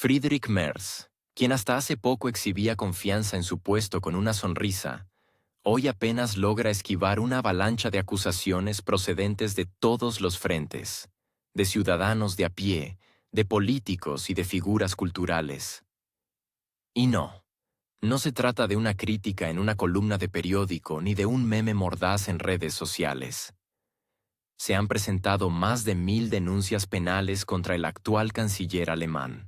Friedrich Merz, quien hasta hace poco exhibía confianza en su puesto con una sonrisa, hoy apenas logra esquivar una avalancha de acusaciones procedentes de todos los frentes, de ciudadanos de a pie, de políticos y de figuras culturales. Y no se trata de una crítica en una columna de periódico ni de un meme mordaz en redes sociales. Se han presentado más de 1000 denuncias penales contra el actual canciller alemán.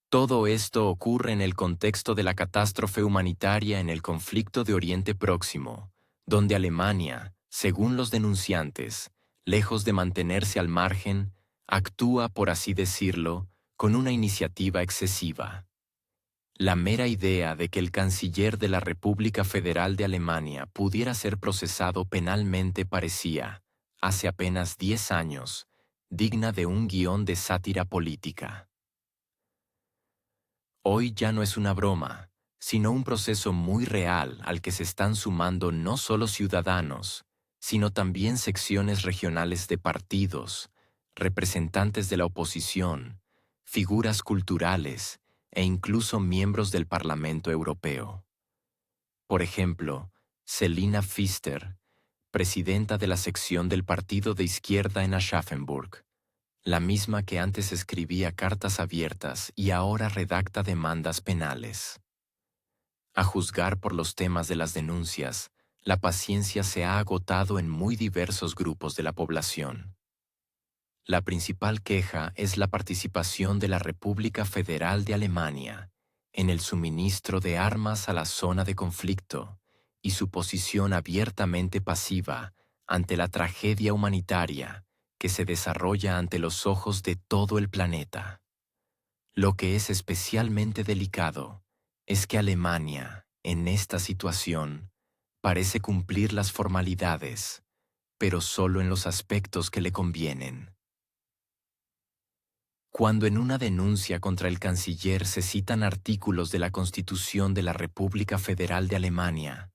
Todo esto ocurre en el contexto de la catástrofe humanitaria en el conflicto de Oriente Próximo, donde Alemania, según los denunciantes, lejos de mantenerse al margen, actúa, por así decirlo, con una iniciativa excesiva. La mera idea de que el canciller de la República Federal de Alemania pudiera ser procesado penalmente parecía, hace apenas 10 años, digna de un guión de sátira política. Hoy ya no es una broma, sino un proceso muy real al que se están sumando no solo ciudadanos, sino también secciones regionales de partidos, representantes de la oposición, figuras culturales e incluso miembros del Parlamento Europeo. Por ejemplo, Selina Pfister, presidenta de la sección del Partido de Izquierda en Aschaffenburg, la misma que antes escribía cartas abiertas y ahora redacta demandas penales. A juzgar por los temas de las denuncias, la paciencia se ha agotado en muy diversos grupos de la población. La principal queja es la participación de la República Federal de Alemania en el suministro de armas a la zona de conflicto y su posición abiertamente pasiva ante la tragedia humanitaria que se desarrolla ante los ojos de todo el planeta. Lo que es especialmente delicado es que Alemania, en esta situación, parece cumplir las formalidades, pero solo en los aspectos que le convienen. Cuando en una denuncia contra el canciller se citan artículos de la Constitución de la República Federal de Alemania,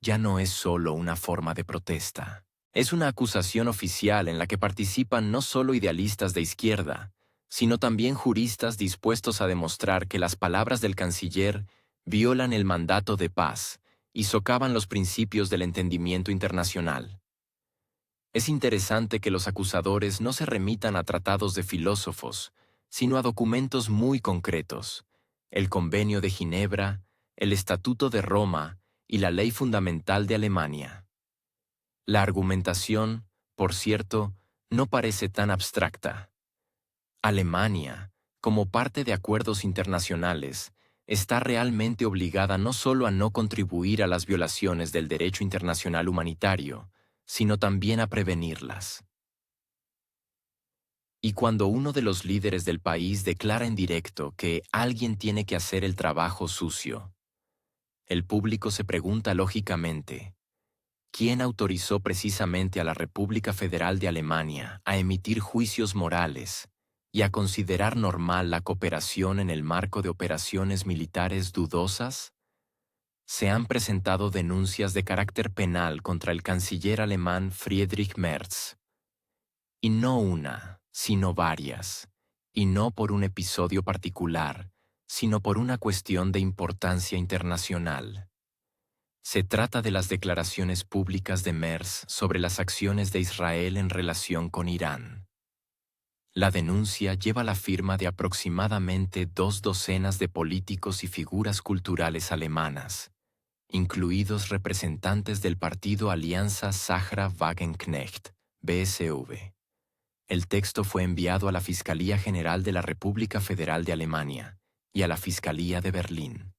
ya no es solo una forma de protesta. Es una acusación oficial en la que participan no solo idealistas de izquierda, sino también juristas dispuestos a demostrar que las palabras del canciller violan el mandato de paz y socavan los principios del entendimiento internacional. Es interesante que los acusadores no se remitan a tratados de filósofos, sino a documentos muy concretos: el Convenio de Ginebra, el Estatuto de Roma y la Ley Fundamental de Alemania. La argumentación, por cierto, no parece tan abstracta. Alemania, como parte de acuerdos internacionales, está realmente obligada no solo a no contribuir a las violaciones del derecho internacional humanitario, sino también a prevenirlas. Y cuando uno de los líderes del país declara en directo que alguien tiene que hacer el trabajo sucio, el público se pregunta lógicamente: ¿quién autorizó precisamente a la República Federal de Alemania a emitir juicios morales y a considerar normal la cooperación en el marco de operaciones militares dudosas? Se han presentado denuncias de carácter penal contra el canciller alemán Friedrich Merz. Y no una, sino varias, y no por un episodio particular, sino por una cuestión de importancia internacional. Se trata de las declaraciones públicas de Merz sobre las acciones de Israel en relación con Irán. La denuncia lleva la firma de aproximadamente 2 docenas de políticos y figuras culturales alemanas, incluidos representantes del partido Alianza Sahra Wagenknecht, BSV. El texto fue enviado a la Fiscalía General de la República Federal de Alemania y a la Fiscalía de Berlín.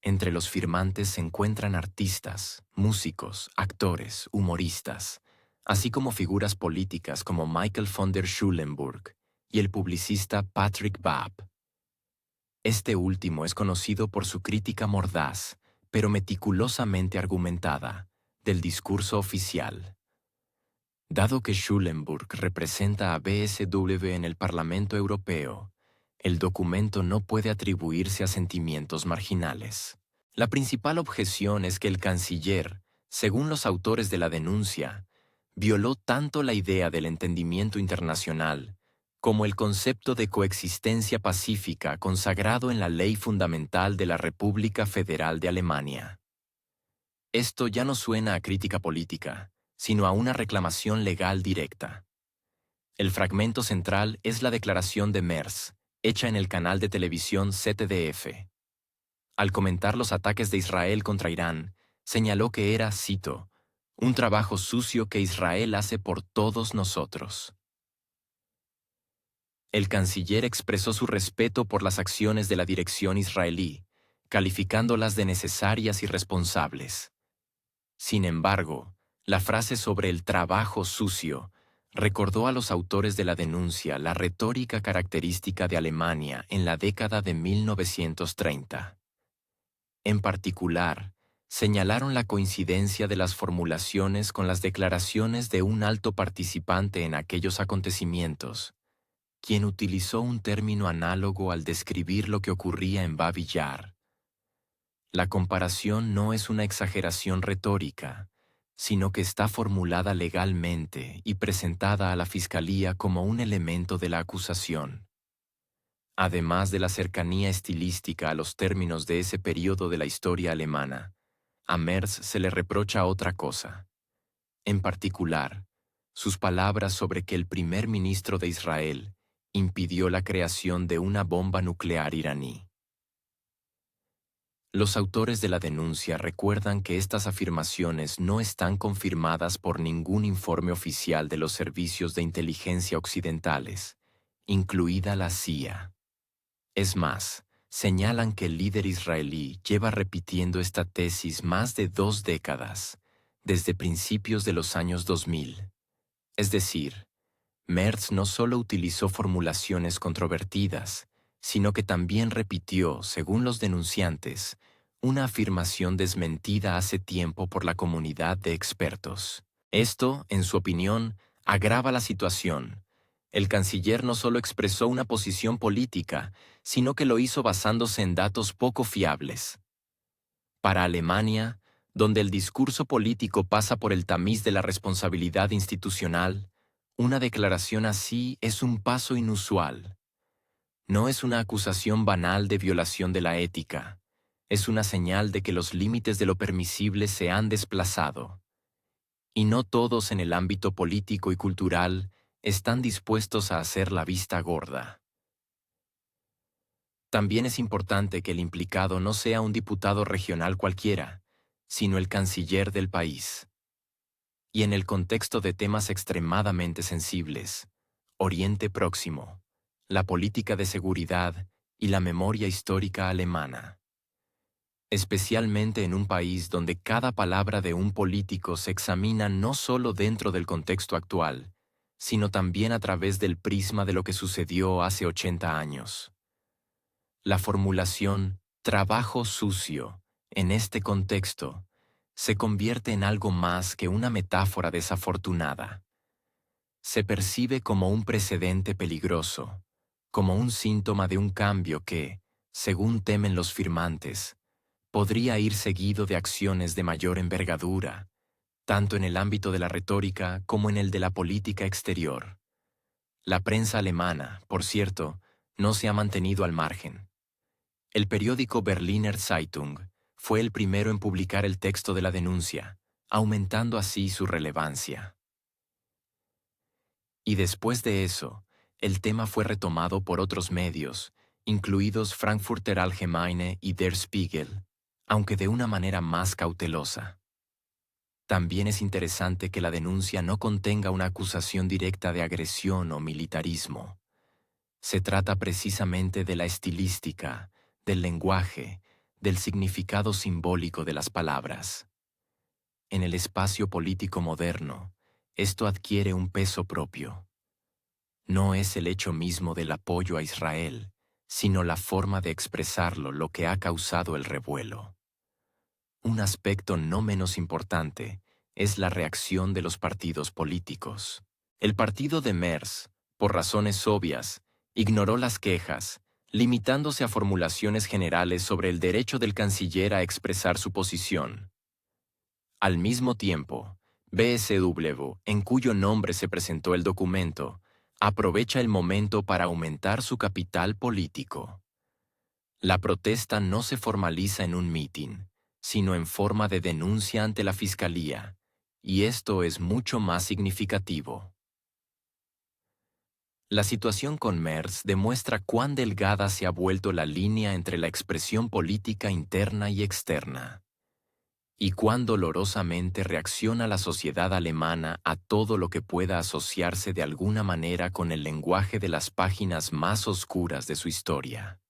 Entre los firmantes se encuentran artistas, músicos, actores, humoristas, así como figuras políticas como Michael von der Schulenburg y el publicista Patrick Baab. Este último es conocido por su crítica mordaz, pero meticulosamente argumentada, del discurso oficial. Dado que Schulenburg representa a BSW en el Parlamento Europeo, el documento no puede atribuirse a sentimientos marginales. La principal objeción es que el canciller, según los autores de la denuncia, violó tanto la idea del entendimiento internacional como el concepto de coexistencia pacífica consagrado en la Ley Fundamental de la República Federal de Alemania. Esto ya no suena a crítica política, sino a una reclamación legal directa. El fragmento central es la declaración de Merz, hecha en el canal de televisión ZDF. Al comentar los ataques de Israel contra Irán, señaló que era, cito, un trabajo sucio que Israel hace por todos nosotros. El canciller expresó su respeto por las acciones de la dirección israelí, calificándolas de necesarias y responsables. Sin embargo, la frase sobre el trabajo sucio recordó a los autores de la denuncia la retórica característica de Alemania en la década de 1930. En particular, señalaron la coincidencia de las formulaciones con las declaraciones de un alto participante en aquellos acontecimientos, quien utilizó un término análogo al describir lo que ocurría en Babi Yar. La comparación no es una exageración retórica, sino que está formulada legalmente y presentada a la Fiscalía como un elemento de la acusación. Además de la cercanía estilística a los términos de ese periodo de la historia alemana, a Merz se le reprocha otra cosa. En particular, sus palabras sobre que el primer ministro de Israel impidió la creación de una bomba nuclear iraní. Los autores de la denuncia recuerdan que estas afirmaciones no están confirmadas por ningún informe oficial de los servicios de inteligencia occidentales, incluida la CIA. Es más, señalan que el líder israelí lleva repitiendo esta tesis más de 2 décadas, desde principios de los años 2000. Es decir, Merz no solo utilizó formulaciones controvertidas, sino que también repitió, según los denunciantes, una afirmación desmentida hace tiempo por la comunidad de expertos. Esto, en su opinión, agrava la situación. El canciller no solo expresó una posición política, sino que lo hizo basándose en datos poco fiables. Para Alemania, donde el discurso político pasa por el tamiz de la responsabilidad institucional, una declaración así es un paso inusual. No es una acusación banal de violación de la ética, es una señal de que los límites de lo permisible se han desplazado. Y no todos en el ámbito político y cultural están dispuestos a hacer la vista gorda. También es importante que el implicado no sea un diputado regional cualquiera, sino el canciller del país. Y en el contexto de temas extremadamente sensibles, Oriente Próximo, la política de seguridad y la memoria histórica alemana. Especialmente en un país donde cada palabra de un político se examina no solo dentro del contexto actual, sino también a través del prisma de lo que sucedió hace 80 años. La formulación «trabajo sucio» en este contexto se convierte en algo más que una metáfora desafortunada. Se percibe como un precedente peligroso, como un síntoma de un cambio que, según temen los firmantes, podría ir seguido de acciones de mayor envergadura, tanto en el ámbito de la retórica como en el de la política exterior. La prensa alemana, por cierto, no se ha mantenido al margen. El periódico Berliner Zeitung fue el primero en publicar el texto de la denuncia, aumentando así su relevancia. Y después de eso, el tema fue retomado por otros medios, incluidos Frankfurter Allgemeine y Der Spiegel, aunque de una manera más cautelosa. También es interesante que la denuncia no contenga una acusación directa de agresión o militarismo. Se trata precisamente de la estilística, del lenguaje, del significado simbólico de las palabras. En el espacio político moderno, esto adquiere un peso propio. No es el hecho mismo del apoyo a Israel, sino la forma de expresarlo lo que ha causado el revuelo. Un aspecto no menos importante es la reacción de los partidos políticos. El partido de Merz, por razones obvias, ignoró las quejas, limitándose a formulaciones generales sobre el derecho del canciller a expresar su posición. Al mismo tiempo, BSW, en cuyo nombre se presentó el documento, aprovecha el momento para aumentar su capital político. La protesta no se formaliza en un mitin, sino en forma de denuncia ante la fiscalía, y esto es mucho más significativo. La situación con Merz demuestra cuán delgada se ha vuelto la línea entre la expresión política interna y externa, y cuán dolorosamente reacciona la sociedad alemana a todo lo que pueda asociarse de alguna manera con el lenguaje de las páginas más oscuras de su historia.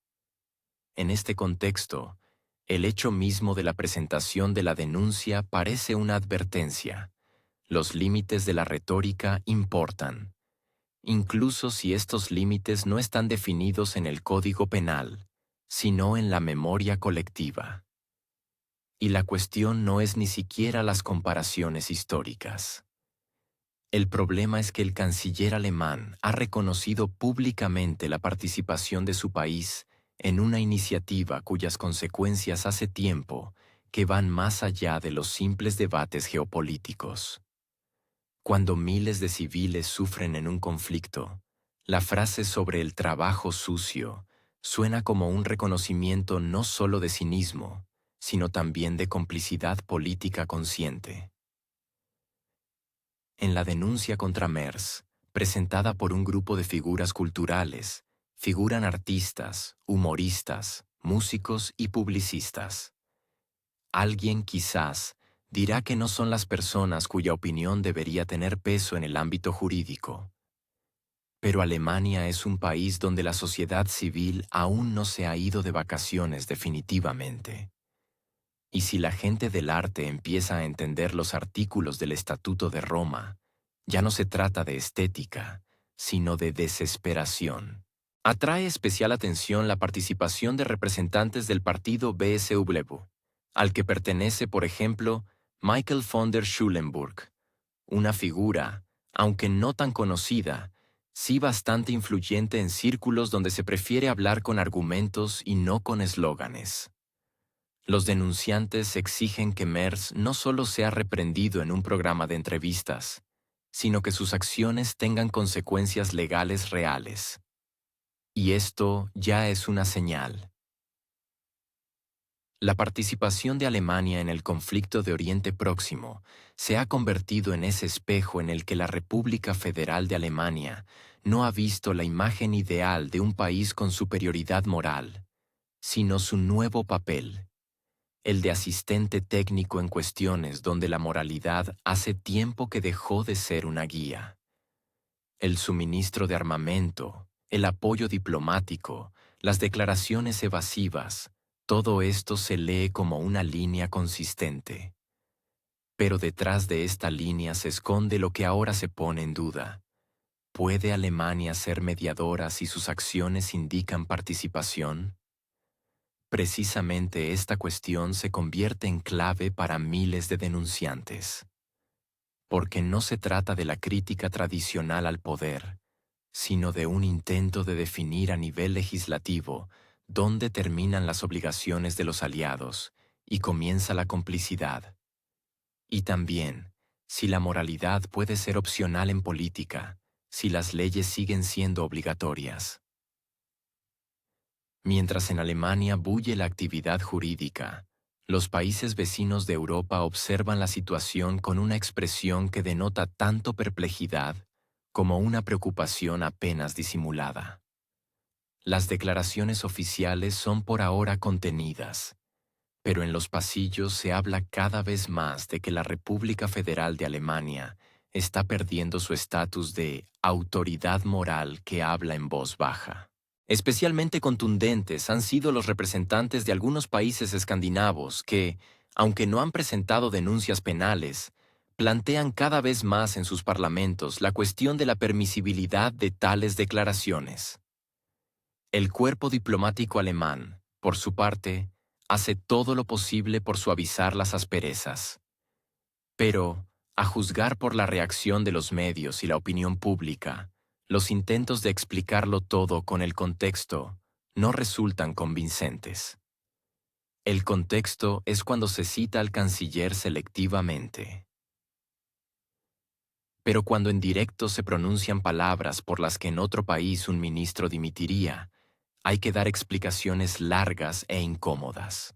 En este contexto, el hecho mismo de la presentación de la denuncia parece una advertencia. Los límites de la retórica importan, incluso si estos límites no están definidos en el Código Penal, sino en la memoria colectiva. Y la cuestión no es ni siquiera las comparaciones históricas. El problema es que el canciller alemán ha reconocido públicamente la participación de su país en una iniciativa cuyas consecuencias hace tiempo que van más allá de los simples debates geopolíticos. Cuando miles de civiles sufren en un conflicto, la frase sobre el trabajo sucio suena como un reconocimiento no solo de cinismo, sino también de complicidad política consciente. En la denuncia contra Merz, presentada por un grupo de figuras culturales, figuran artistas, humoristas, músicos y publicistas. Alguien quizás dirá que no son las personas cuya opinión debería tener peso en el ámbito jurídico. Pero Alemania es un país donde la sociedad civil aún no se ha ido de vacaciones definitivamente. Y si la gente del arte empieza a entender los artículos del Estatuto de Roma, ya no se trata de estética, sino de desesperación. Atrae especial atención la participación de representantes del partido BSW, al que pertenece, por ejemplo, Michael von der Schulenburg, una figura, aunque no tan conocida, sí bastante influyente en círculos donde se prefiere hablar con argumentos y no con eslóganes. Los denunciantes exigen que Merz no solo sea reprendido en un programa de entrevistas, sino que sus acciones tengan consecuencias legales reales. Y esto ya es una señal. La participación de Alemania en el conflicto de Oriente Próximo se ha convertido en ese espejo en el que la República Federal de Alemania no ha visto la imagen ideal de un país con superioridad moral, sino su nuevo papel, el de asistente técnico en cuestiones donde la moralidad hace tiempo que dejó de ser una guía. El suministro de armamento, el apoyo diplomático, las declaraciones evasivas, todo esto se lee como una línea consistente. Pero detrás de esta línea se esconde lo que ahora se pone en duda. ¿Puede Alemania ser mediadora si sus acciones indican participación? Precisamente esta cuestión se convierte en clave para miles de denunciantes. Porque no se trata de la crítica tradicional al poder, sino de un intento de definir a nivel legislativo dónde terminan las obligaciones de los aliados y comienza la complicidad. Y también, si la moralidad puede ser opcional en política, si las leyes siguen siendo obligatorias. Mientras en Alemania bulle la actividad jurídica, los países vecinos de Europa observan la situación con una expresión que denota tanto perplejidad como una preocupación apenas disimulada. Las declaraciones oficiales son por ahora contenidas, pero en los pasillos se habla cada vez más de que la República Federal de Alemania está perdiendo su estatus de autoridad moral que habla en voz baja. Especialmente contundentes han sido los representantes de algunos países escandinavos que, aunque no han presentado denuncias penales, plantean cada vez más en sus parlamentos la cuestión de la permisibilidad de tales declaraciones. El cuerpo diplomático alemán, por su parte, hace todo lo posible por suavizar las asperezas. Pero, a juzgar por la reacción de los medios y la opinión pública, los intentos de explicarlo todo con el contexto no resultan convincentes. El contexto es cuando se cita al canciller selectivamente. Pero cuando en directo se pronuncian palabras por las que en otro país un ministro dimitiría, hay que dar explicaciones largas e incómodas.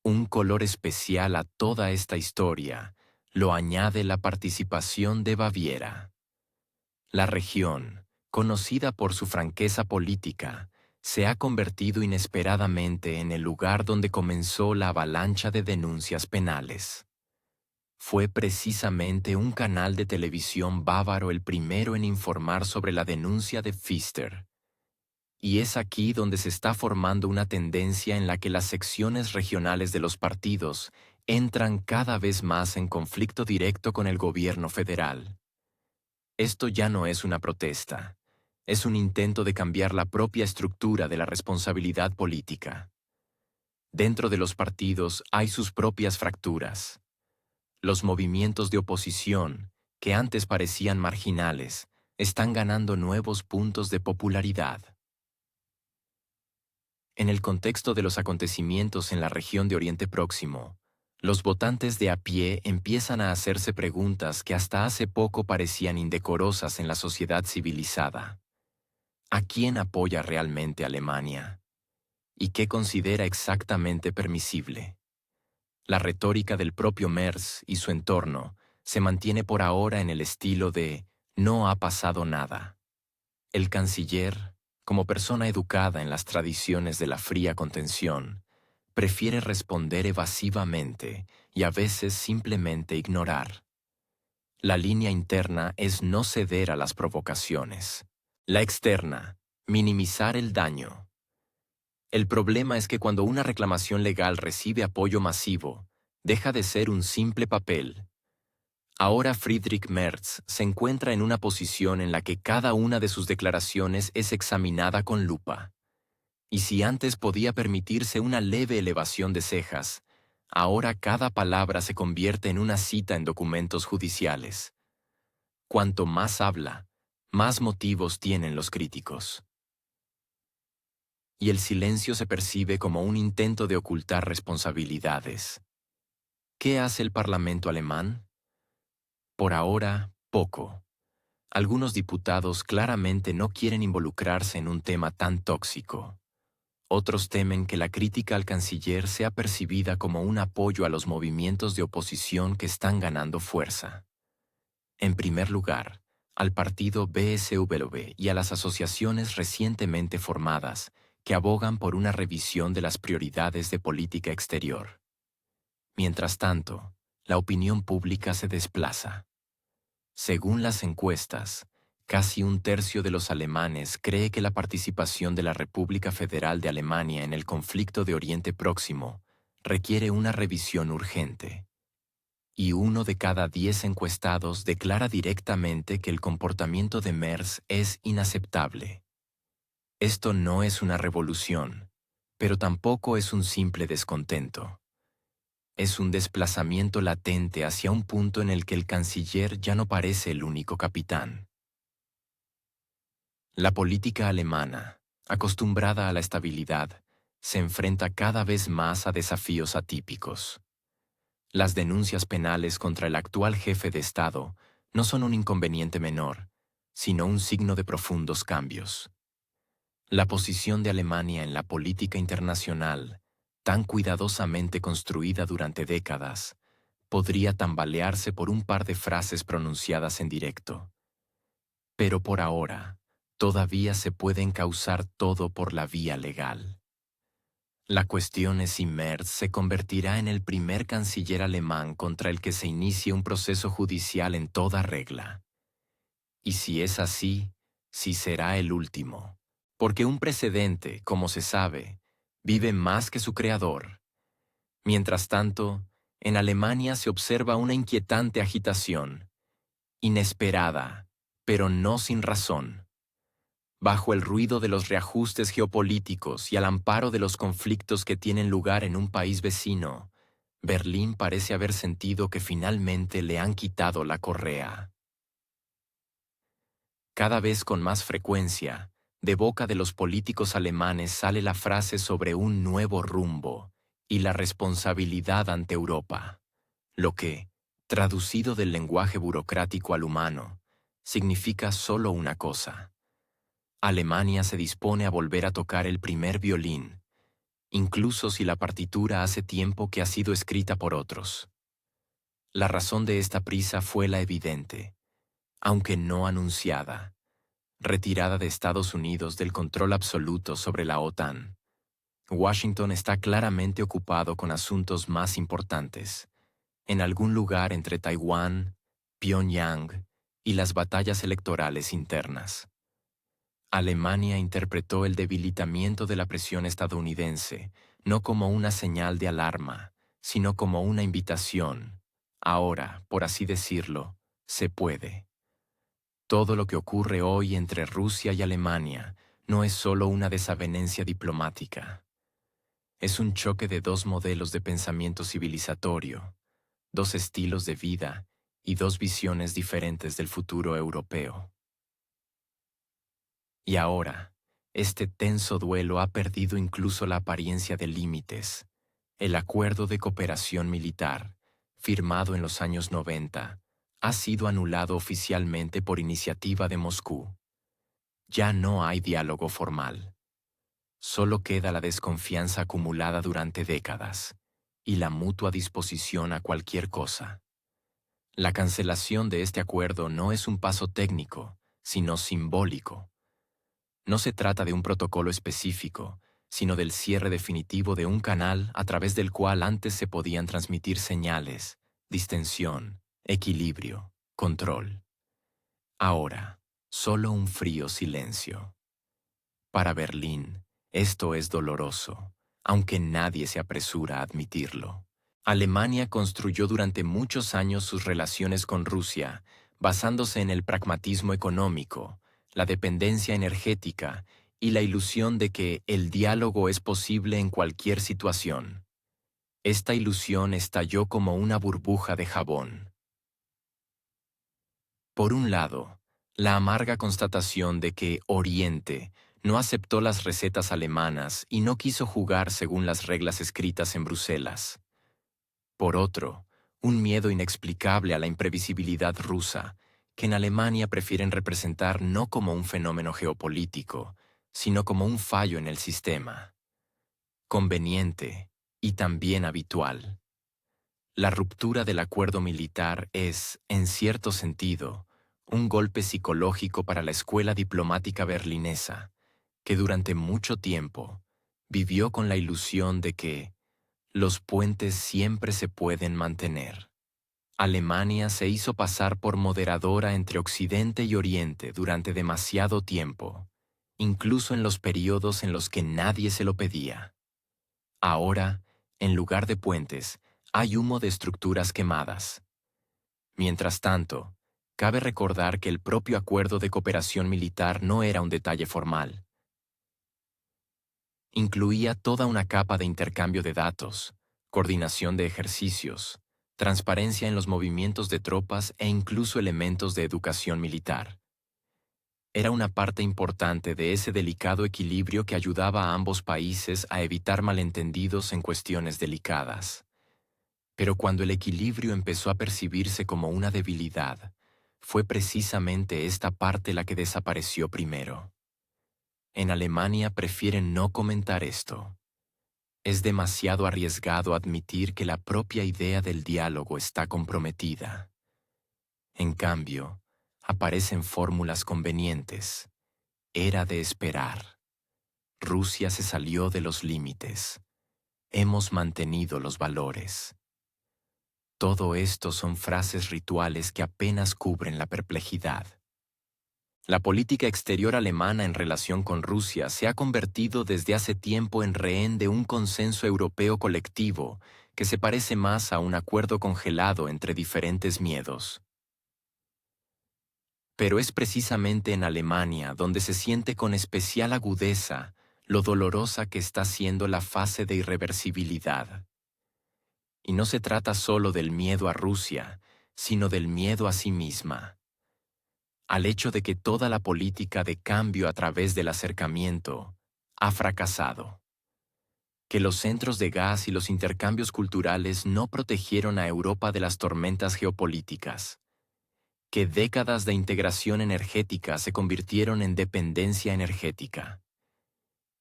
Un color especial a toda esta historia lo añade la participación de Baviera. La región, conocida por su franqueza política, se ha convertido inesperadamente en el lugar donde comenzó la avalancha de denuncias penales. Fue precisamente un canal de televisión bávaro el primero en informar sobre la denuncia de Pfister. Y es aquí donde se está formando una tendencia en la que las secciones regionales de los partidos entran cada vez más en conflicto directo con el gobierno federal. Esto ya no es una protesta, es un intento de cambiar la propia estructura de la responsabilidad política. Dentro de los partidos hay sus propias fracturas. Los movimientos de oposición, que antes parecían marginales, están ganando nuevos puntos de popularidad. En el contexto de los acontecimientos en la región de Oriente Próximo, los votantes de a pie empiezan a hacerse preguntas que hasta hace poco parecían indecorosas en la sociedad civilizada. ¿A quién apoya realmente Alemania? ¿Y qué considera exactamente permisible? La retórica del propio Merz y su entorno se mantiene por ahora en el estilo de «no ha pasado nada». El canciller, como persona educada en las tradiciones de la fría contención, prefiere responder evasivamente y a veces simplemente ignorar. La línea interna es no ceder a las provocaciones. La externa, minimizar el daño. El problema es que cuando una reclamación legal recibe apoyo masivo, deja de ser un simple papel. Ahora Friedrich Merz se encuentra en una posición en la que cada una de sus declaraciones es examinada con lupa. Y si antes podía permitirse una leve elevación de cejas, ahora cada palabra se convierte en una cita en documentos judiciales. Cuanto más habla, más motivos tienen los críticos. Y el silencio se percibe como un intento de ocultar responsabilidades. ¿Qué hace el Parlamento alemán? Por ahora, poco. Algunos diputados claramente no quieren involucrarse en un tema tan tóxico. Otros temen que la crítica al canciller sea percibida como un apoyo a los movimientos de oposición que están ganando fuerza. En primer lugar, al partido BSWV y a las asociaciones recientemente formadas que abogan por una revisión de las prioridades de política exterior. Mientras tanto, la opinión pública se desplaza. Según las encuestas, casi un tercio de los alemanes cree que la participación de la República Federal de Alemania en el conflicto de Oriente Próximo requiere una revisión urgente. Y 1 de cada 10 encuestados declara directamente que el comportamiento de Merz es inaceptable. Esto no es una revolución, pero tampoco es un simple descontento. Es un desplazamiento latente hacia un punto en el que el canciller ya no parece el único capitán. La política alemana, acostumbrada a la estabilidad, se enfrenta cada vez más a desafíos atípicos. Las denuncias penales contra el actual jefe de Estado no son un inconveniente menor, sino un signo de profundos cambios. La posición de Alemania en la política internacional, tan cuidadosamente construida durante décadas, podría tambalearse por un par de frases pronunciadas en directo. Pero por ahora, todavía se puede encauzar todo por la vía legal. La cuestión es si Merz se convertirá en el primer canciller alemán contra el que se inicie un proceso judicial en toda regla. Y si es así, si será el último. Porque un precedente, como se sabe, vive más que su creador. Mientras tanto, en Alemania se observa una inquietante agitación, inesperada, pero no sin razón. Bajo el ruido de los reajustes geopolíticos y al amparo de los conflictos que tienen lugar en un país vecino, Berlín parece haber sentido que finalmente le han quitado la correa. Cada vez con más frecuencia, de boca de los políticos alemanes sale la frase sobre un nuevo rumbo y la responsabilidad ante Europa, lo que, Traducido del lenguaje burocrático al humano, significa solo una cosa. Alemania se dispone a volver a tocar el primer violín, incluso si la partitura hace tiempo que ha sido escrita por otros. La razón de esta prisa fue la evidente, aunque no anunciada: retirada de Estados Unidos del control absoluto sobre la OTAN. Washington está claramente ocupado con asuntos más importantes, en algún lugar entre Taiwán, Pyongyang y las batallas electorales internas. Alemania interpretó el debilitamiento de la presión estadounidense no como una señal de alarma, sino como una invitación. Ahora, por así decirlo, se puede. Todo lo que ocurre hoy entre Rusia y Alemania no es solo una desavenencia diplomática. Es un choque de dos modelos de pensamiento civilizatorio, dos estilos de vida y dos visiones diferentes del futuro europeo. Y ahora, este tenso duelo ha perdido incluso la apariencia de límites. El acuerdo de cooperación militar, firmado en los años 90, ha sido anulado oficialmente por iniciativa de Moscú. Ya no hay diálogo formal. Solo queda la desconfianza acumulada durante décadas y la mutua disposición a cualquier cosa. La cancelación de este acuerdo no es un paso técnico, sino simbólico. No se trata de un protocolo específico, sino del cierre definitivo de un canal a través del cual antes se podían transmitir señales, distensión, equilibrio, control. Ahora, solo un frío silencio. Para Berlín, esto es doloroso, aunque nadie se apresura a admitirlo. Alemania construyó durante muchos años sus relaciones con Rusia, basándose en el pragmatismo económico, la dependencia energética y la ilusión de que el diálogo es posible en cualquier situación. Esta ilusión estalló como una burbuja de jabón. Por un lado, la amarga constatación de que Oriente no aceptó las recetas alemanas y no quiso jugar según las reglas escritas en Bruselas. Por otro, un miedo inexplicable a la imprevisibilidad rusa, que en Alemania prefieren representar no como un fenómeno geopolítico, sino como un fallo en el sistema. Conveniente y también habitual. La ruptura del acuerdo militar es, en cierto sentido, un golpe psicológico para la escuela diplomática berlinesa, que durante mucho tiempo vivió con la ilusión de que los puentes siempre se pueden mantener. Alemania se hizo pasar por moderadora entre Occidente y Oriente durante demasiado tiempo, incluso en los periodos en los que nadie se lo pedía. Ahora, en lugar de puentes, hay humo de estructuras quemadas. Mientras tanto, cabe recordar que el propio acuerdo de cooperación militar no era un detalle formal. Incluía toda una capa de intercambio de datos, coordinación de ejercicios, transparencia en los movimientos de tropas e incluso elementos de educación militar. Era una parte importante de ese delicado equilibrio que ayudaba a ambos países a evitar malentendidos en cuestiones delicadas. Pero cuando el equilibrio empezó a percibirse como una debilidad, fue precisamente esta parte la que desapareció primero. En Alemania prefieren no comentar esto. Es demasiado arriesgado admitir que la propia idea del diálogo está comprometida. En cambio, aparecen fórmulas convenientes. Era de esperar. Rusia se salió de los límites. Hemos mantenido los valores. Todo esto son frases rituales que apenas cubren la perplejidad. La política exterior alemana en relación con Rusia se ha convertido desde hace tiempo en rehén de un consenso europeo colectivo que se parece más a un acuerdo congelado entre diferentes miedos. Pero es precisamente en Alemania donde se siente con especial agudeza lo dolorosa que está siendo la fase de irreversibilidad. Y no se trata solo del miedo a Rusia, sino del miedo a sí misma, al hecho de que toda la política de cambio a través del acercamiento ha fracasado. que los centros de gas y los intercambios culturales no protegieron a Europa de las tormentas geopolíticas, que décadas de integración energética se convirtieron en dependencia energética,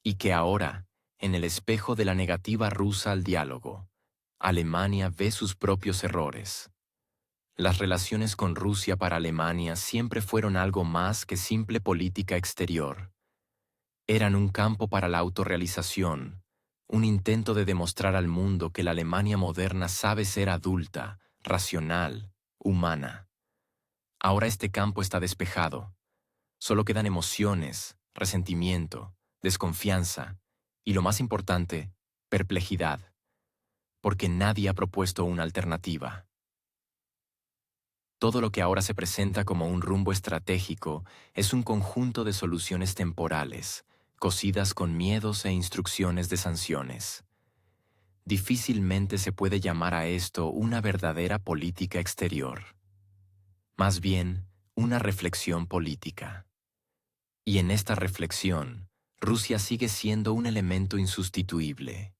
y que ahora, en el espejo de la negativa rusa al diálogo, Alemania ve sus propios errores. Las relaciones con Rusia para Alemania siempre fueron algo más que simple política exterior. Eran un campo para la autorrealización, un intento de demostrar al mundo que la Alemania moderna sabe ser adulta, racional, humana. Ahora este campo está despejado. Solo quedan emociones, resentimiento, desconfianza y, lo más importante, perplejidad, porque nadie ha propuesto una alternativa. Todo lo que ahora se presenta como un rumbo estratégico es un conjunto de soluciones temporales, cosidas con miedos e instrucciones de sanciones. Difícilmente se puede llamar a esto una verdadera política exterior. Más bien, una reflexión política. Y en esta reflexión, Rusia sigue siendo un elemento insustituible.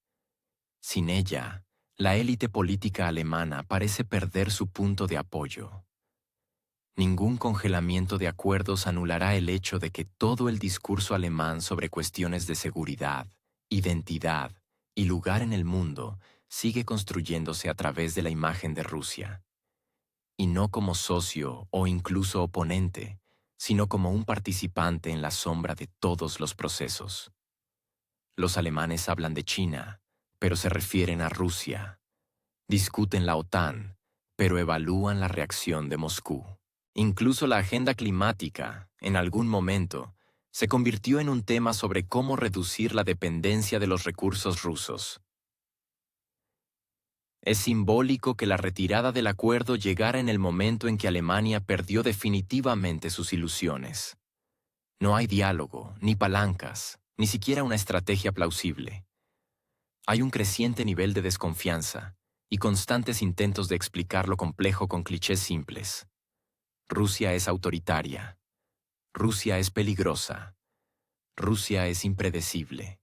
Sin ella, la élite política alemana parece perder su punto de apoyo. Ningún congelamiento de acuerdos anulará el hecho de que todo el discurso alemán sobre cuestiones de seguridad, identidad y lugar en el mundo sigue construyéndose a través de la imagen de Rusia. Y no como socio o incluso oponente, sino como un participante en la sombra de todos los procesos. Los alemanes hablan de China, pero se refieren a Rusia. Discuten la OTAN, pero evalúan la reacción de Moscú. Incluso la agenda climática, en algún momento, se convirtió en un tema sobre cómo reducir la dependencia de los recursos rusos. Es simbólico que la retirada del acuerdo llegara en el momento en que Alemania perdió definitivamente sus ilusiones. No hay diálogo, ni palancas, ni siquiera una estrategia plausible. Hay un creciente nivel de desconfianza y constantes intentos de explicar lo complejo con clichés simples. Rusia es autoritaria. Rusia es peligrosa. Rusia es impredecible.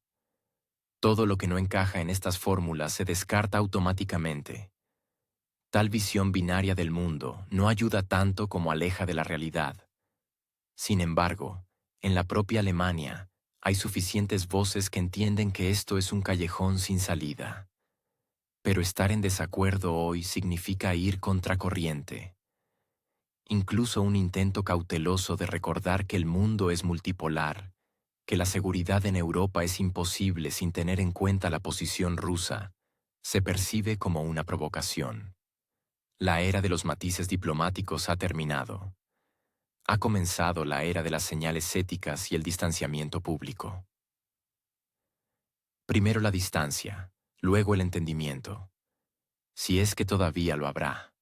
Todo lo que no encaja en estas fórmulas se descarta automáticamente. Tal visión binaria del mundo no ayuda tanto como aleja de la realidad. Sin embargo, en la propia Alemania, hay suficientes voces que entienden que esto es un callejón sin salida. Pero estar en desacuerdo hoy significa ir contracorriente. Incluso un intento cauteloso de recordar que el mundo es multipolar, que la seguridad en Europa es imposible sin tener en cuenta la posición rusa, se percibe como una provocación. La era de los matices diplomáticos ha terminado. Ha comenzado la era de las señales éticas y el distanciamiento público. Primero la distancia, luego el entendimiento. Si es que todavía lo habrá.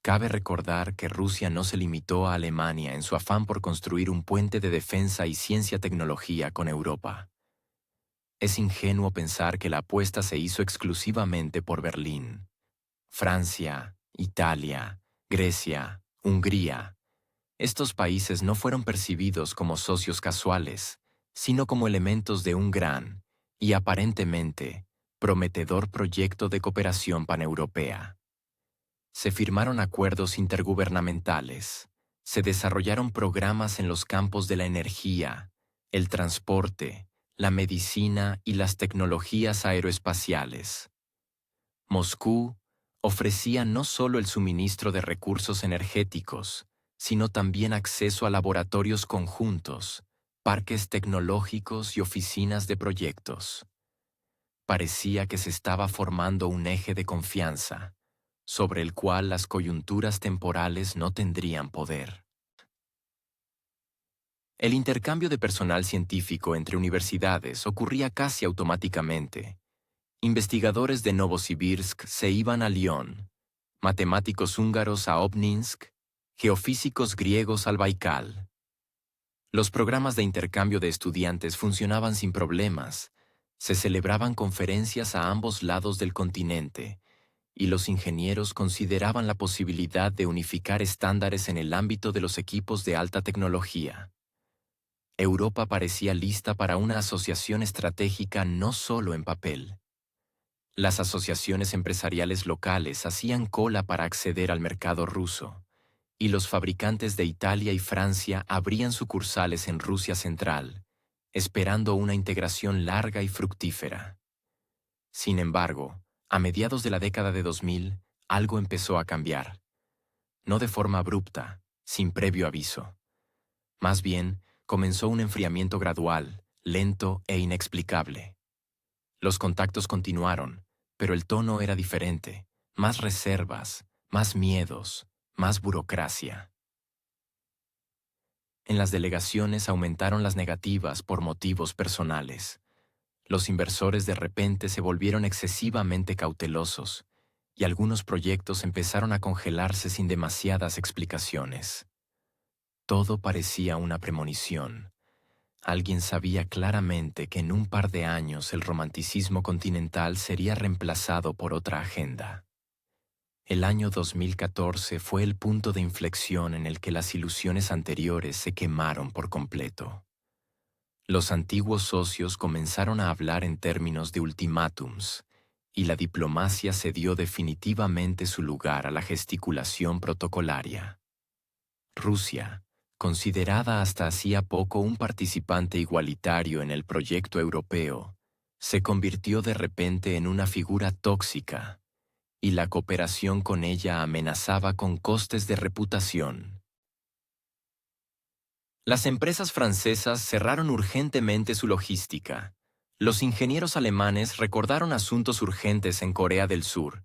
Cabe recordar que Rusia no se limitó a Alemania en su afán por construir un puente de defensa y ciencia-tecnología con Europa. Es ingenuo pensar que la apuesta se hizo exclusivamente por Berlín. Francia, Italia, Grecia, Hungría. Estos países no fueron percibidos como socios casuales, sino como elementos de un gran, y aparentemente, prometedor proyecto de cooperación paneuropea. Se firmaron acuerdos intergubernamentales, se desarrollaron programas en los campos de la energía, el transporte, la medicina y las tecnologías aeroespaciales. Moscú ofrecía no solo el suministro de recursos energéticos, sino también acceso a laboratorios conjuntos, parques tecnológicos y oficinas de proyectos. Parecía que se estaba formando un eje de confianza, sobre el cual las coyunturas temporales no tendrían poder. El intercambio de personal científico entre universidades ocurría casi automáticamente. Investigadores de Novosibirsk se iban a Lyon, matemáticos húngaros a Obninsk, geofísicos griegos al Baikal. Los programas de intercambio de estudiantes funcionaban sin problemas. Se celebraban conferencias a ambos lados del continente, y los ingenieros consideraban la posibilidad de unificar estándares en el ámbito de los equipos de alta tecnología. Europa parecía lista para una asociación estratégica no solo en papel. Las asociaciones empresariales locales hacían cola para acceder al mercado ruso, y los fabricantes de Italia y Francia abrían sucursales en Rusia Central, esperando una integración larga y fructífera. Sin embargo, a mediados de la década de 2000, algo empezó a cambiar. No de forma abrupta, sin previo aviso. Más bien, comenzó un enfriamiento gradual, lento e inexplicable. Los contactos continuaron, pero el tono era diferente, más reservas, más miedos, más burocracia. En las delegaciones aumentaron las negativas por motivos personales. Los inversores de repente se volvieron excesivamente cautelosos, y algunos proyectos empezaron a congelarse sin demasiadas explicaciones. Todo parecía una premonición. Alguien sabía claramente que en un par de años el romanticismo continental sería reemplazado por otra agenda. El año 2014 fue el punto de inflexión en el que las ilusiones anteriores se quemaron por completo. Los antiguos socios comenzaron a hablar en términos de ultimátums, y la diplomacia cedió definitivamente su lugar a la gesticulación protocolaria. Rusia, considerada hasta hacía poco un participante igualitario en el proyecto europeo, se convirtió de repente en una figura tóxica, y la cooperación con ella amenazaba con costes de reputación. Las empresas francesas cerraron urgentemente su logística. Los ingenieros alemanes recordaron asuntos urgentes en Corea del Sur,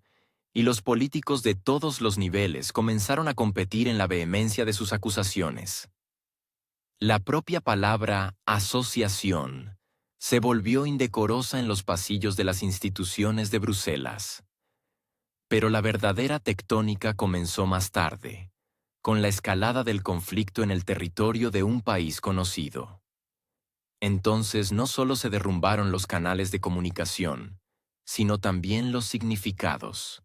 y los políticos de todos los niveles comenzaron a competir en la vehemencia de sus acusaciones. La propia palabra asociación se volvió indecorosa en los pasillos de las instituciones de Bruselas. Pero la verdadera tectónica comenzó más tarde, con la escalada del conflicto en el territorio de un país conocido. Entonces no solo se derrumbaron los canales de comunicación, sino también los significados.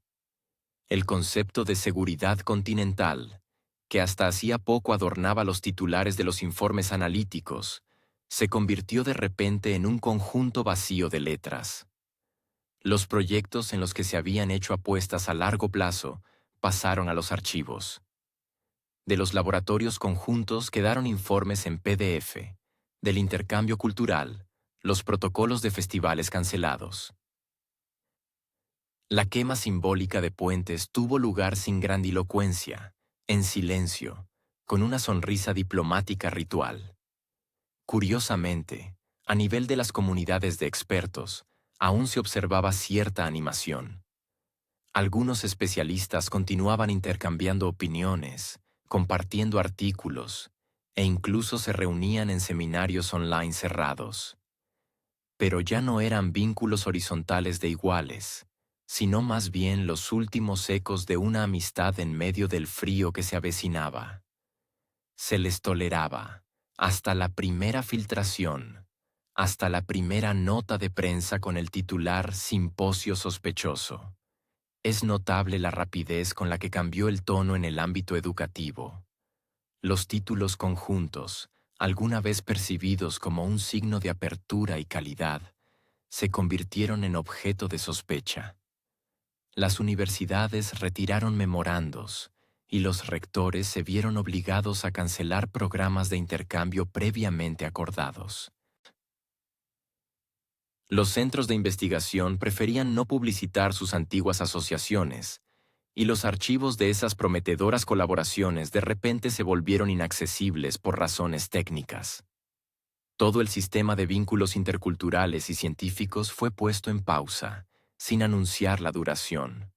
El concepto de seguridad continental, que hasta hacía poco adornaba los titulares de los informes analíticos, se convirtió de repente en un conjunto vacío de letras. Los proyectos en los que se habían hecho apuestas a largo plazo pasaron a los archivos. De los laboratorios conjuntos quedaron informes en PDF, del intercambio cultural, los protocolos de festivales cancelados. La quema simbólica de puentes tuvo lugar sin grandilocuencia, en silencio, con una sonrisa diplomática ritual. Curiosamente, a nivel de las comunidades de expertos, aún se observaba cierta animación. Algunos especialistas continuaban intercambiando opiniones, compartiendo artículos, e incluso se reunían en seminarios online cerrados. Pero ya no eran vínculos horizontales de iguales, sino más bien los últimos ecos de una amistad en medio del frío que se avecinaba. Se les toleraba, hasta la primera filtración, hasta la primera nota de prensa con el titular Simposio sospechoso. Es notable la rapidez con la que cambió el tono en el ámbito educativo. Los títulos conjuntos, alguna vez percibidos como un signo de apertura y calidad, se convirtieron en objeto de sospecha. Las universidades retiraron memorandos, y los rectores se vieron obligados a cancelar programas de intercambio previamente acordados. Los centros de investigación preferían no publicitar sus antiguas asociaciones, y los archivos de esas prometedoras colaboraciones de repente se volvieron inaccesibles por razones técnicas. Todo el sistema de vínculos interculturales y científicos fue puesto en pausa, sin anunciar la duración.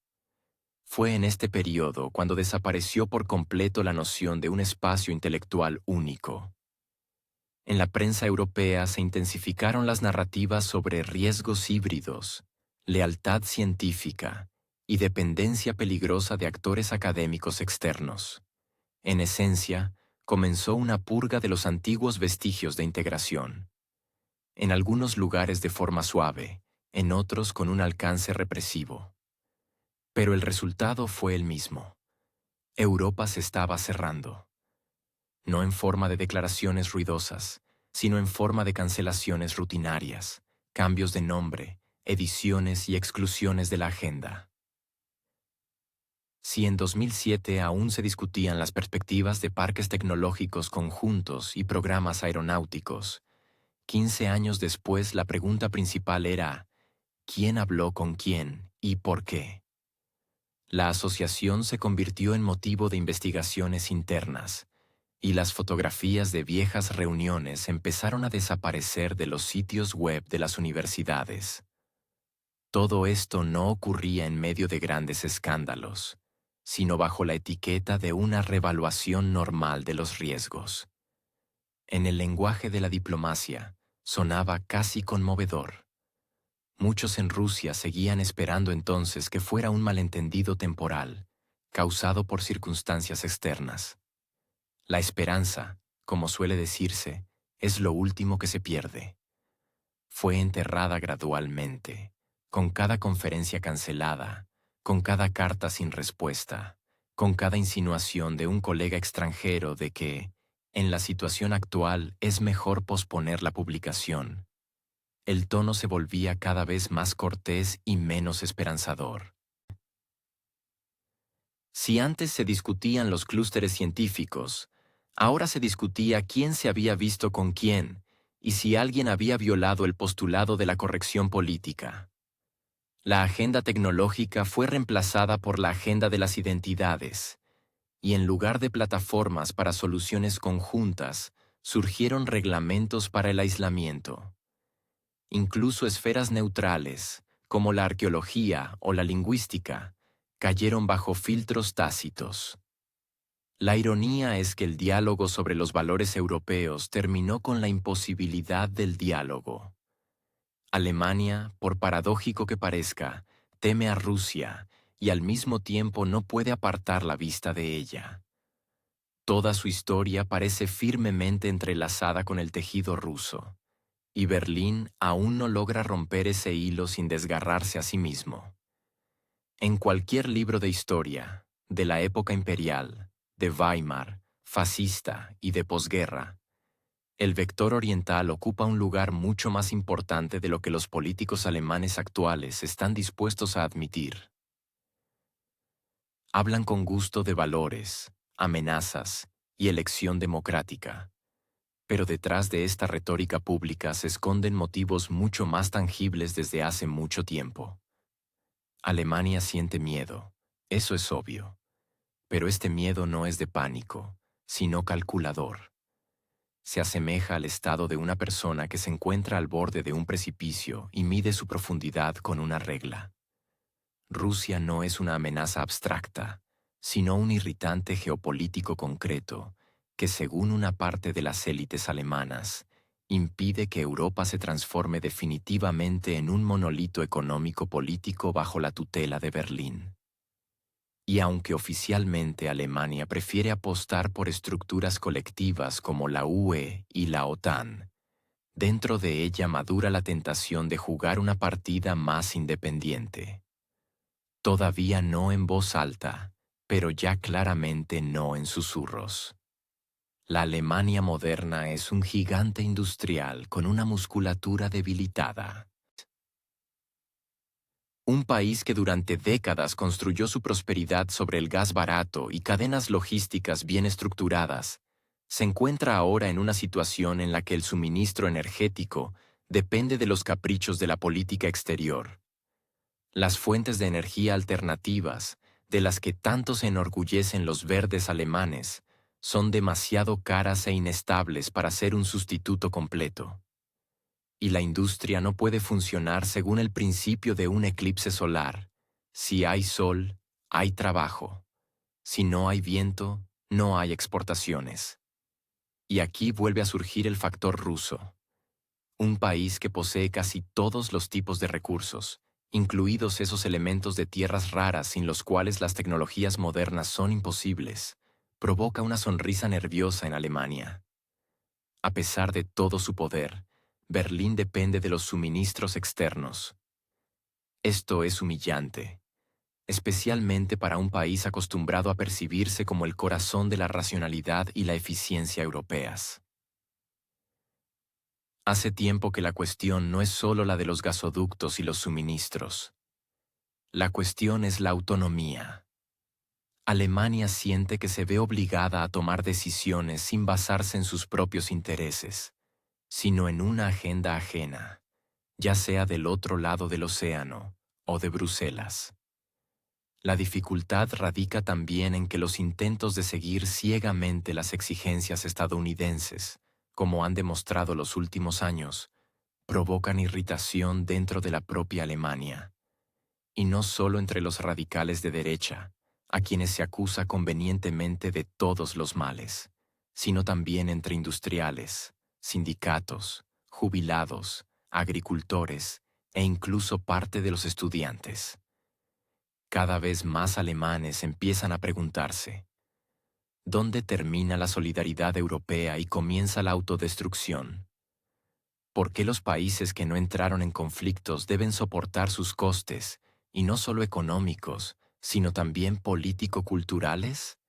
Fue en este periodo cuando desapareció por completo la noción de un espacio intelectual único. En la prensa europea se intensificaron las narrativas sobre riesgos híbridos, lealtad científica y dependencia peligrosa de actores académicos externos. En esencia, comenzó una purga de los antiguos vestigios de integración. En algunos lugares de forma suave, en otros con un alcance represivo. Pero el resultado fue el mismo. Europa se estaba cerrando. No en forma de declaraciones ruidosas, sino en forma de cancelaciones rutinarias, cambios de nombre, ediciones y exclusiones de la agenda. Si en 2007 aún se discutían las perspectivas de parques tecnológicos conjuntos y programas aeronáuticos, 15 años después la pregunta principal era ¿quién habló con quién y por qué? La asociación se convirtió en motivo de investigaciones internas, y las fotografías de viejas reuniones empezaron a desaparecer de los sitios web de las universidades. Todo esto no ocurría en medio de grandes escándalos, sino bajo la etiqueta de una revaluación normal de los riesgos. En el lenguaje de la diplomacia, sonaba casi conmovedor. Muchos en Rusia seguían esperando entonces que fuera un malentendido temporal, causado por circunstancias externas. La esperanza, como suele decirse, es lo último que se pierde. Fue enterrada gradualmente, con cada conferencia cancelada, con cada carta sin respuesta, con cada insinuación de un colega extranjero de que, en la situación actual, es mejor posponer la publicación. El tono se volvía cada vez más cortés y menos esperanzador. Si antes se discutían los clústeres científicos, ahora se discutía quién se había visto con quién y si alguien había violado el postulado de la corrección política. La agenda tecnológica fue reemplazada por la agenda de las identidades, y en lugar de plataformas para soluciones conjuntas, surgieron reglamentos para el aislamiento. Incluso esferas neutrales, como la arqueología o la lingüística, cayeron bajo filtros tácitos. La ironía es que el diálogo sobre los valores europeos terminó con la imposibilidad del diálogo. Alemania, por paradójico que parezca, teme a Rusia y al mismo tiempo no puede apartar la vista de ella. Toda su historia parece firmemente entrelazada con el tejido ruso, y Berlín aún no logra romper ese hilo sin desgarrarse a sí mismo. En cualquier libro de historia, de la época imperial, de Weimar, fascista y de posguerra, el vector oriental ocupa un lugar mucho más importante de lo que los políticos alemanes actuales están dispuestos a admitir. Hablan con gusto de valores, amenazas y elección democrática, pero detrás de esta retórica pública se esconden motivos mucho más tangibles desde hace mucho tiempo. Alemania siente miedo, eso es obvio, pero este miedo no es de pánico, sino calculador. Se asemeja al estado de una persona que se encuentra al borde de un precipicio y mide su profundidad con una regla. Rusia no es una amenaza abstracta, sino un irritante geopolítico concreto que, según una parte de las élites alemanas, impide que Europa se transforme definitivamente en un monolito económico-político bajo la tutela de Berlín. Y aunque oficialmente Alemania prefiere apostar por estructuras colectivas como la UE y la OTAN, dentro de ella madura la tentación de jugar una partida más independiente. Todavía no en voz alta, pero ya claramente no en susurros. La Alemania moderna es un gigante industrial con una musculatura debilitada. Un país que durante décadas construyó su prosperidad sobre el gas barato y cadenas logísticas bien estructuradas, se encuentra ahora en una situación en la que el suministro energético depende de los caprichos de la política exterior. Las fuentes de energía alternativas, de las que tanto se enorgullecen los verdes alemanes, son demasiado caras e inestables para ser un sustituto completo. Y la industria no puede funcionar según el principio de un eclipse solar. Si hay sol, hay trabajo. Si no hay viento, no hay exportaciones. Y aquí vuelve a surgir el factor ruso. Un país que posee casi todos los tipos de recursos, incluidos esos elementos de tierras raras sin los cuales las tecnologías modernas son imposibles, provoca una sonrisa nerviosa en Alemania. A pesar de todo su poder, Berlín depende de los suministros externos. Esto es humillante, especialmente para un país acostumbrado a percibirse como el corazón de la racionalidad y la eficiencia europeas. Hace tiempo que la cuestión no es solo la de los gasoductos y los suministros. La cuestión es la autonomía. Alemania siente que se ve obligada a tomar decisiones sin basarse en sus propios intereses, sino en una agenda ajena, ya sea del otro lado del océano o de Bruselas. La dificultad radica también en que los intentos de seguir ciegamente las exigencias estadounidenses, como han demostrado los últimos años, provocan irritación dentro de la propia Alemania, y no solo entre los radicales de derecha, a quienes se acusa convenientemente de todos los males, sino también entre industriales, sindicatos, jubilados, agricultores e incluso parte de los estudiantes. Cada vez más alemanes empiezan a preguntarse, ¿dónde termina la solidaridad europea y comienza la autodestrucción? ¿Por qué los países que no entraron en conflictos deben soportar sus costes, y no solo económicos, sino también político-culturales?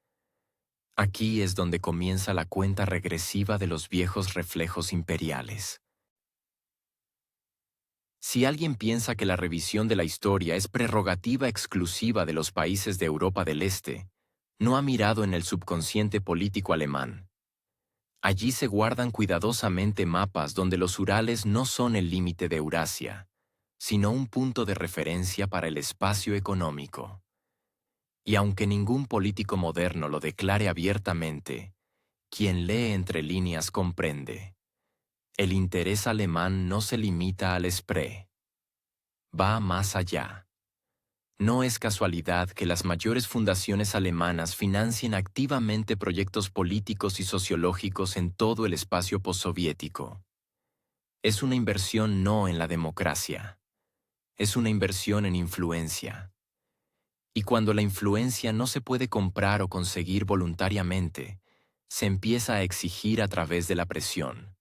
Aquí es donde comienza la cuenta regresiva de los viejos reflejos imperiales. Si alguien piensa que la revisión de la historia es prerrogativa exclusiva de los países de Europa del Este, no ha mirado en el subconsciente político alemán. Allí se guardan cuidadosamente mapas donde los Urales no son el límite de Eurasia, sino un punto de referencia para el espacio económico. Y aunque ningún político moderno lo declare abiertamente, quien lee entre líneas comprende. El interés alemán no se limita al Spree. Va más allá. No es casualidad que las mayores fundaciones alemanas financien activamente proyectos políticos y sociológicos en todo el espacio postsoviético. Es una inversión no en la democracia. Es una inversión en influencia. Y cuando la influencia no se puede comprar o conseguir voluntariamente, se empieza a exigir a través de la presión.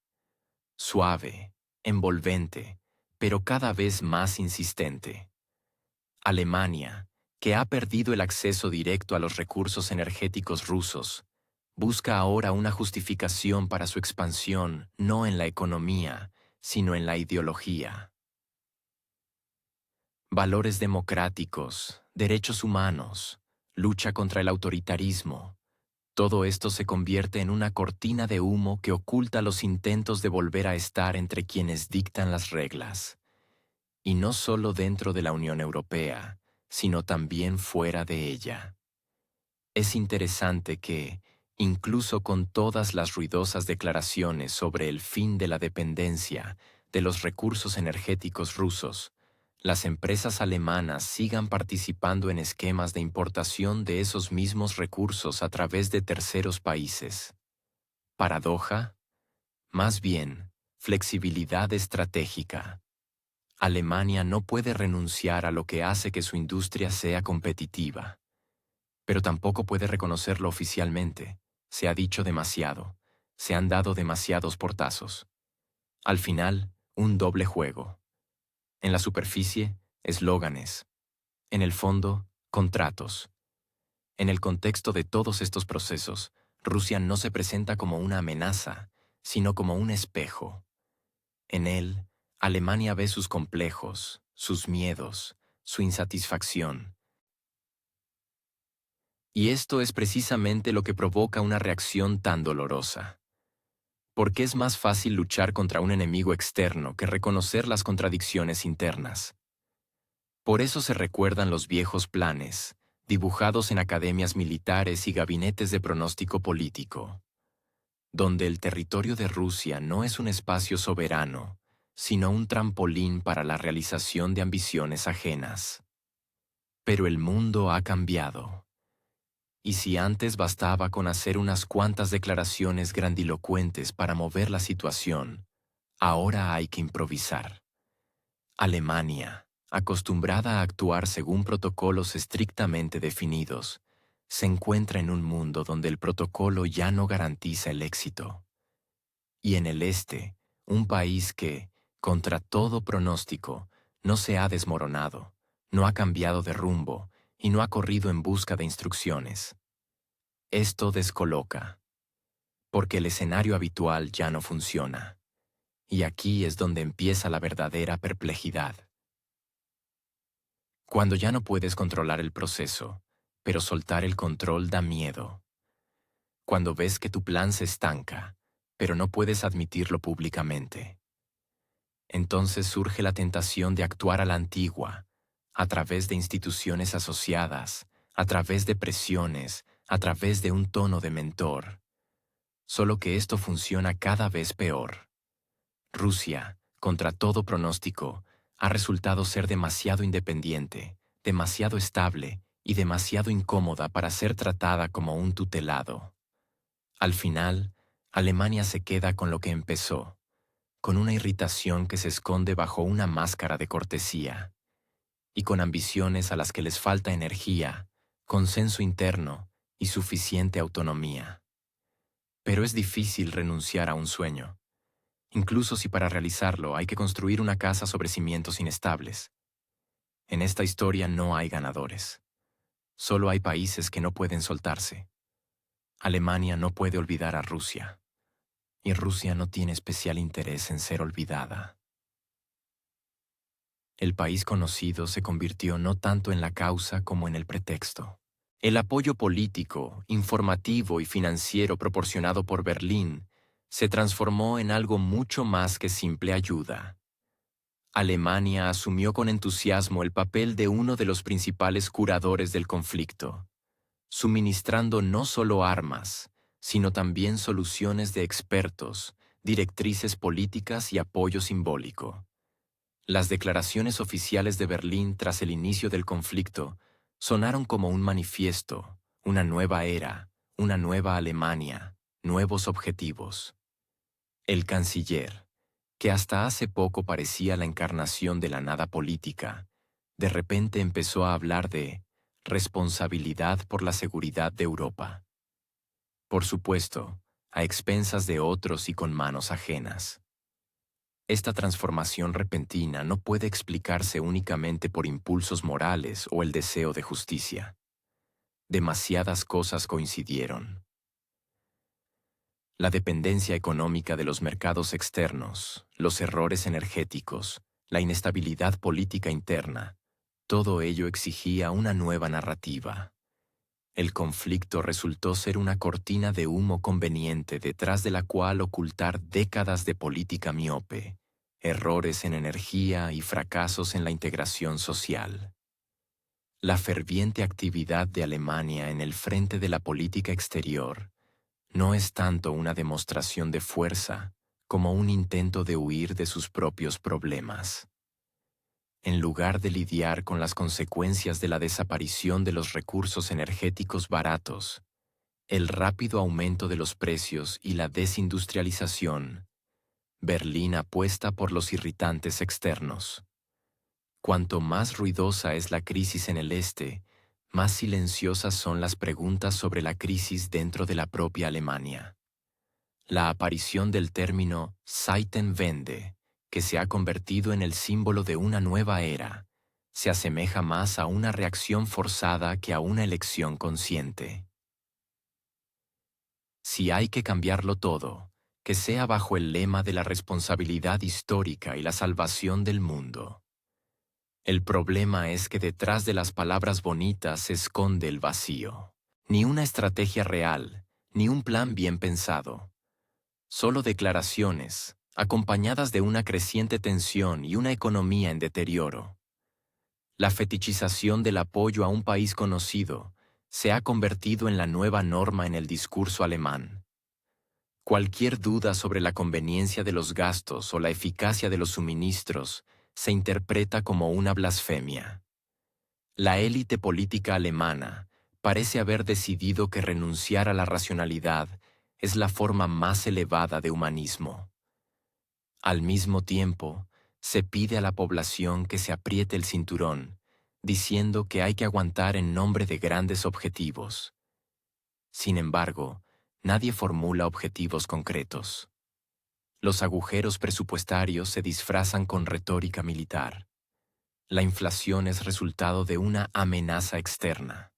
Suave, envolvente, pero cada vez más insistente. Alemania, que ha perdido el acceso directo a los recursos energéticos rusos, busca ahora una justificación para su expansión no en la economía, sino en la ideología. Valores democráticos, derechos humanos, lucha contra el autoritarismo. Todo esto se convierte en una cortina de humo que oculta los intentos de volver a estar entre quienes dictan las reglas. Y no solo dentro de la Unión Europea, sino también fuera de ella. Es interesante que, incluso con todas las ruidosas declaraciones sobre el fin de la dependencia de los recursos energéticos rusos, las empresas alemanas sigan participando en esquemas de importación de esos mismos recursos a través de terceros países. ¿Paradoja? Más bien, flexibilidad estratégica. Alemania no puede renunciar a lo que hace que su industria sea competitiva. Pero tampoco puede reconocerlo oficialmente. Se ha dicho demasiado. Se han dado demasiados portazos. Al final, un doble juego. En la superficie, eslóganes. En el fondo, contratos. En el contexto de todos estos procesos, Rusia no se presenta como una amenaza, sino como un espejo. En él, Alemania ve sus complejos, sus miedos, su insatisfacción. Y esto es precisamente lo que provoca una reacción tan dolorosa. Porque es más fácil luchar contra un enemigo externo que reconocer las contradicciones internas. Por eso se recuerdan los viejos planes, dibujados en academias militares y gabinetes de pronóstico político, donde el territorio de Rusia no es un espacio soberano, sino un trampolín para la realización de ambiciones ajenas. Pero el mundo ha cambiado. Y si antes bastaba con hacer unas cuantas declaraciones grandilocuentes para mover la situación, ahora hay que improvisar. Alemania, acostumbrada a actuar según protocolos estrictamente definidos, se encuentra en un mundo donde el protocolo ya no garantiza el éxito. Y en el este, un país que, contra todo pronóstico, no se ha desmoronado, no ha cambiado de rumbo y no ha corrido en busca de instrucciones. Esto descoloca, porque el escenario habitual ya no funciona. Y aquí es donde empieza la verdadera perplejidad. Cuando ya no puedes controlar el proceso, pero soltar el control da miedo. Cuando ves que tu plan se estanca, pero no puedes admitirlo públicamente. Entonces surge la tentación de actuar a la antigua, a través de instituciones asociadas, a través de presiones, a través de un tono de mentor. Solo que esto funciona cada vez peor. Rusia, contra todo pronóstico, ha resultado ser demasiado independiente, demasiado estable y demasiado incómoda para ser tratada como un tutelado. Al final, Alemania se queda con lo que empezó, con una irritación que se esconde bajo una máscara de cortesía, y con ambiciones a las que les falta energía, consenso interno y suficiente autonomía. Pero es difícil renunciar a un sueño, incluso si para realizarlo hay que construir una casa sobre cimientos inestables. En esta historia no hay ganadores. Solo hay países que no pueden soltarse. Alemania no puede olvidar a Rusia, y Rusia no tiene especial interés en ser olvidada. El país conocido se convirtió no tanto en la causa como en el pretexto. El apoyo político, informativo y financiero proporcionado por Berlín se transformó en algo mucho más que simple ayuda. Alemania asumió con entusiasmo el papel de uno de los principales curadores del conflicto, suministrando no solo armas, sino también soluciones de expertos, directrices políticas y apoyo simbólico. Las declaraciones oficiales de Berlín tras el inicio del conflicto sonaron como un manifiesto, una nueva era, una nueva Alemania, nuevos objetivos. El canciller, que hasta hace poco parecía la encarnación de la nada política, de repente empezó a hablar de responsabilidad por la seguridad de Europa. Por supuesto, a expensas de otros y con manos ajenas. Esta transformación repentina no puede explicarse únicamente por impulsos morales o el deseo de justicia. Demasiadas cosas coincidieron. La dependencia económica de los mercados externos, los errores energéticos, la inestabilidad política interna, todo ello exigía una nueva narrativa. El conflicto resultó ser una cortina de humo conveniente detrás de la cual ocultar décadas de política miope, errores en energía y fracasos en la integración social. La ferviente actividad de Alemania en el frente de la política exterior no es tanto una demostración de fuerza como un intento de huir de sus propios problemas. En lugar de lidiar con las consecuencias de la desaparición de los recursos energéticos baratos, el rápido aumento de los precios y la desindustrialización, Berlín apuesta por los irritantes externos. Cuanto más ruidosa es la crisis en el este, más silenciosas son las preguntas sobre la crisis dentro de la propia Alemania. La aparición del término Zeitenwende, que se ha convertido en el símbolo de una nueva era, se asemeja más a una reacción forzada que a una elección consciente. Si hay que cambiarlo todo, que sea bajo el lema de la responsabilidad histórica y la salvación del mundo. El problema es que detrás de las palabras bonitas se esconde el vacío. Ni una estrategia real, ni un plan bien pensado. Solo declaraciones, acompañadas de una creciente tensión y una economía en deterioro. La fetichización del apoyo a un país conocido se ha convertido en la nueva norma en el discurso alemán. Cualquier duda sobre la conveniencia de los gastos o la eficacia de los suministros se interpreta como una blasfemia. La élite política alemana parece haber decidido que renunciar a la racionalidad es la forma más elevada de humanismo. Al mismo tiempo, se pide a la población que se apriete el cinturón, diciendo que hay que aguantar en nombre de grandes objetivos. Sin embargo, nadie formula objetivos concretos. Los agujeros presupuestarios se disfrazan con retórica militar. La inflación es resultado de una amenaza externa.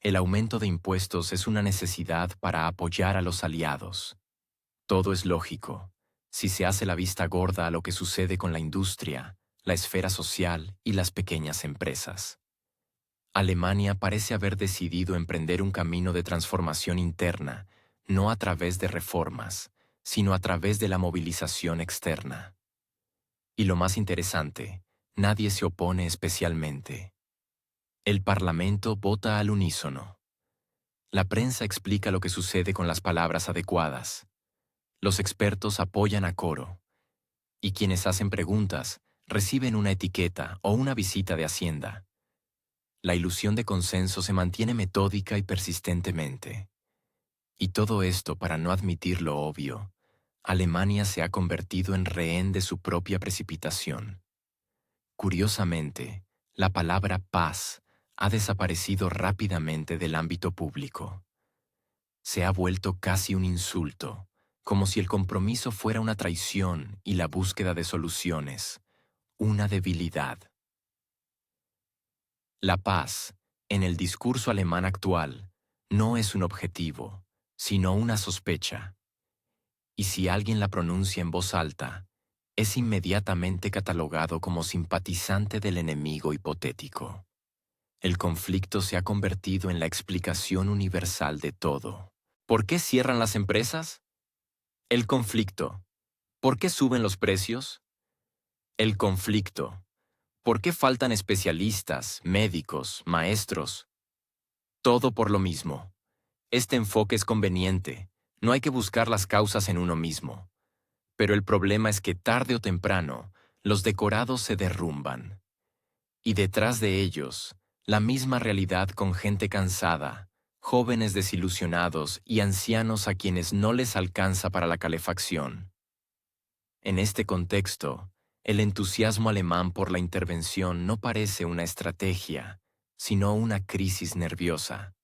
El aumento de impuestos es una necesidad para apoyar a los aliados. Todo es lógico, si se hace la vista gorda a lo que sucede con la industria, la esfera social y las pequeñas empresas. Alemania parece haber decidido emprender un camino de transformación interna, no a través de reformas, sino a través de la movilización externa. Y lo más interesante, nadie se opone especialmente. El Parlamento vota al unísono. La prensa explica lo que sucede con las palabras adecuadas. Los expertos apoyan a coro. Y quienes hacen preguntas reciben una etiqueta o una visita de Hacienda. La ilusión de consenso se mantiene metódica y persistentemente. Y todo esto para no admitir lo obvio. Alemania se ha convertido en rehén de su propia precipitación. Curiosamente, la palabra paz ha desaparecido rápidamente del ámbito público. Se ha vuelto casi un insulto, como si el compromiso fuera una traición y la búsqueda de soluciones, una debilidad. La paz, en el discurso alemán actual, no es un objetivo, sino una sospecha. Y si alguien la pronuncia en voz alta, es inmediatamente catalogado como simpatizante del enemigo hipotético. El conflicto se ha convertido en la explicación universal de todo. ¿Por qué cierran las empresas? El conflicto. ¿Por qué suben los precios? El conflicto. ¿Por qué faltan especialistas, médicos, maestros? Todo por lo mismo. Este enfoque es conveniente. No hay que buscar las causas en uno mismo. Pero el problema es que tarde o temprano, los decorados se derrumban. Y detrás de ellos, la misma realidad con gente cansada, jóvenes desilusionados y ancianos a quienes no les alcanza para la calefacción. En este contexto, el entusiasmo alemán por la intervención no parece una estrategia, sino una crisis nerviosa,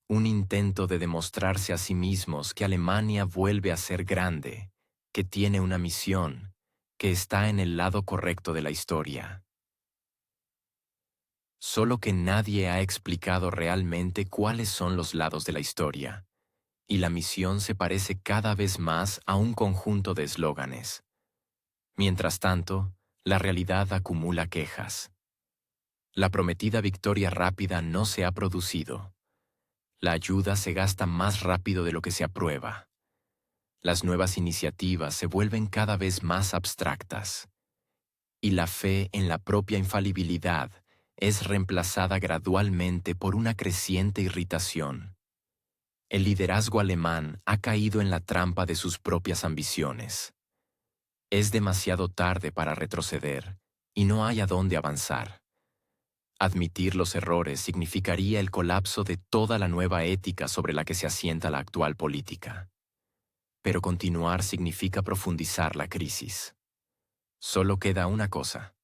un intento de demostrarse a sí mismos que Alemania vuelve a ser grande, que tiene una misión, que está en el lado correcto de la historia. Solo que nadie ha explicado realmente cuáles son los lados de la historia, y la misión se parece cada vez más a un conjunto de eslóganes. Mientras tanto, la realidad acumula quejas. La prometida victoria rápida no se ha producido. La ayuda se gasta más rápido de lo que se aprueba. Las nuevas iniciativas se vuelven cada vez más abstractas. Y la fe en la propia infalibilidad es reemplazada gradualmente por una creciente irritación. El liderazgo alemán ha caído en la trampa de sus propias ambiciones. Es demasiado tarde para retroceder, y no hay a dónde avanzar. Admitir los errores significaría el colapso de toda la nueva ética sobre la que se asienta la actual política. Pero continuar significa profundizar la crisis. Solo queda una cosa: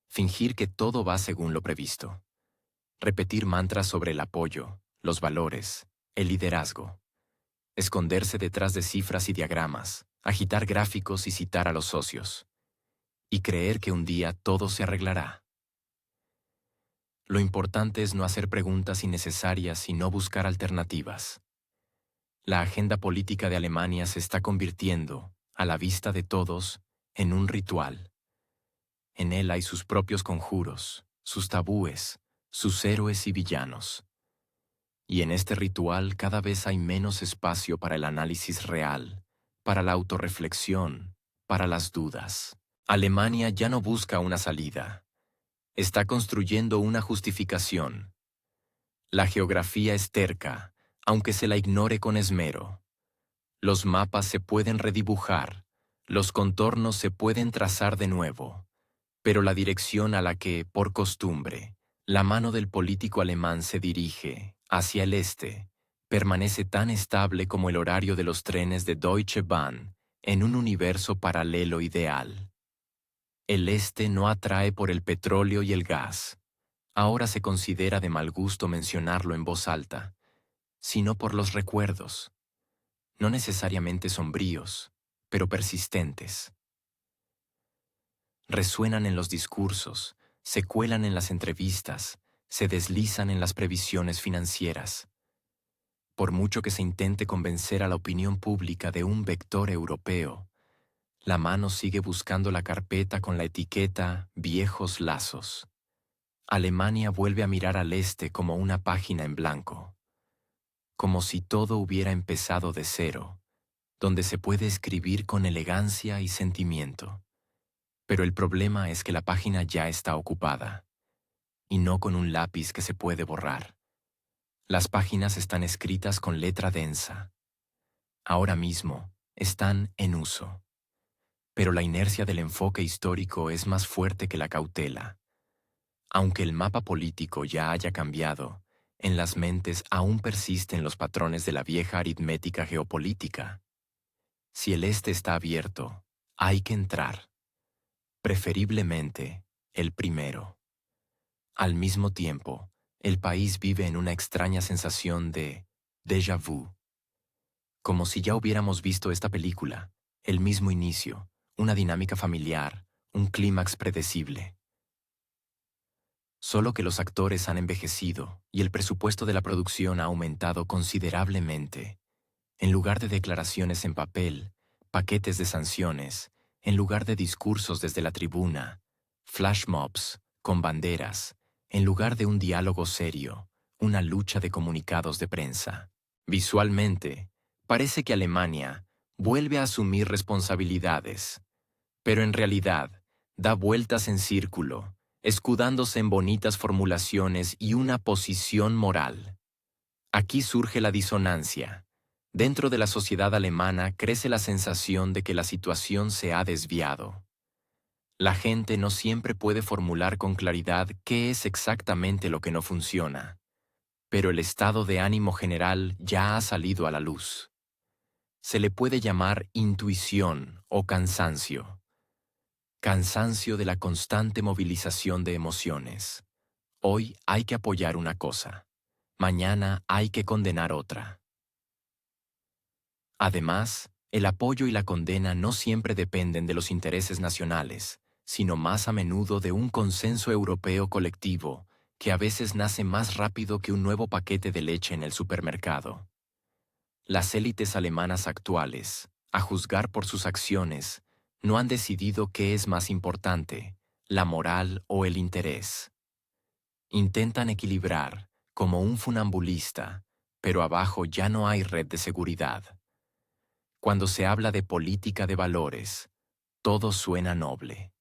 fingir que todo va según lo previsto. Repetir mantras sobre el apoyo, los valores, el liderazgo. Esconderse detrás de cifras y diagramas, agitar gráficos y citar a los socios. Y creer que un día todo se arreglará. Lo importante es no hacer preguntas innecesarias y no buscar alternativas. La agenda política de Alemania se está convirtiendo, a la vista de todos, en un ritual. En él hay sus propios conjuros, sus tabúes, sus héroes y villanos. Y en este ritual cada vez hay menos espacio para el análisis real, para la autorreflexión, para las dudas. Alemania ya no busca una salida. Está construyendo una justificación. La geografía es terca, aunque se la ignore con esmero. Los mapas se pueden redibujar, los contornos se pueden trazar de nuevo, pero la dirección a la que, por costumbre, la mano del político alemán se dirige, hacia el este, permanece tan estable como el horario de los trenes de Deutsche Bahn en un universo paralelo ideal. El este no atrae por el petróleo y el gas. Ahora se considera de mal gusto mencionarlo en voz alta, sino por los recuerdos, no necesariamente sombríos, pero persistentes. Resuenan en los discursos, se cuelan en las entrevistas, se deslizan en las previsiones financieras. Por mucho que se intente convencer a la opinión pública de un vector europeo, La mano sigue buscando la carpeta con la etiqueta Viejos lazos. Alemania vuelve a mirar al este como una página en blanco, como si todo hubiera empezado de cero, donde se puede escribir con elegancia y sentimiento. Pero el problema es que la página ya está ocupada, y no con un lápiz que se puede borrar. Las páginas están escritas con letra densa. Ahora mismo están en uso. Pero la inercia del enfoque histórico es más fuerte que la cautela. Aunque el mapa político ya haya cambiado, en las mentes aún persisten los patrones de la vieja aritmética geopolítica. Si el este está abierto, hay que entrar. Preferiblemente, el primero. Al mismo tiempo, el país vive en una extraña sensación de déjà vu. Como si ya hubiéramos visto esta película, el mismo inicio, una dinámica familiar, un clímax predecible. Solo que los actores han envejecido y el presupuesto de la producción ha aumentado considerablemente. En lugar de declaraciones en papel, paquetes de sanciones, en lugar de discursos desde la tribuna, flash mobs, con banderas, en lugar de un diálogo serio, una lucha de comunicados de prensa. Visualmente, parece que Alemania vuelve a asumir responsabilidades, pero en realidad da vueltas en círculo, escudándose en bonitas formulaciones y una posición moral. Aquí surge la disonancia. Dentro de la sociedad alemana crece la sensación de que la situación se ha desviado. La gente no siempre puede formular con claridad qué es exactamente lo que no funciona, pero el estado de ánimo general ya ha salido a la luz. Se le puede llamar intuición o cansancio. Cansancio de la constante movilización de emociones. Hoy hay que apoyar una cosa. Mañana hay que condenar otra. Además, el apoyo y la condena no siempre dependen de los intereses nacionales, sino más a menudo de un consenso europeo colectivo, que a veces nace más rápido que un nuevo paquete de leche en el supermercado. Las élites alemanas actuales, a juzgar por sus acciones, no han decidido qué es más importante, la moral o el interés. Intentan equilibrar, como un funambulista, pero abajo ya no hay red de seguridad. Cuando se habla de política de valores, todo suena noble.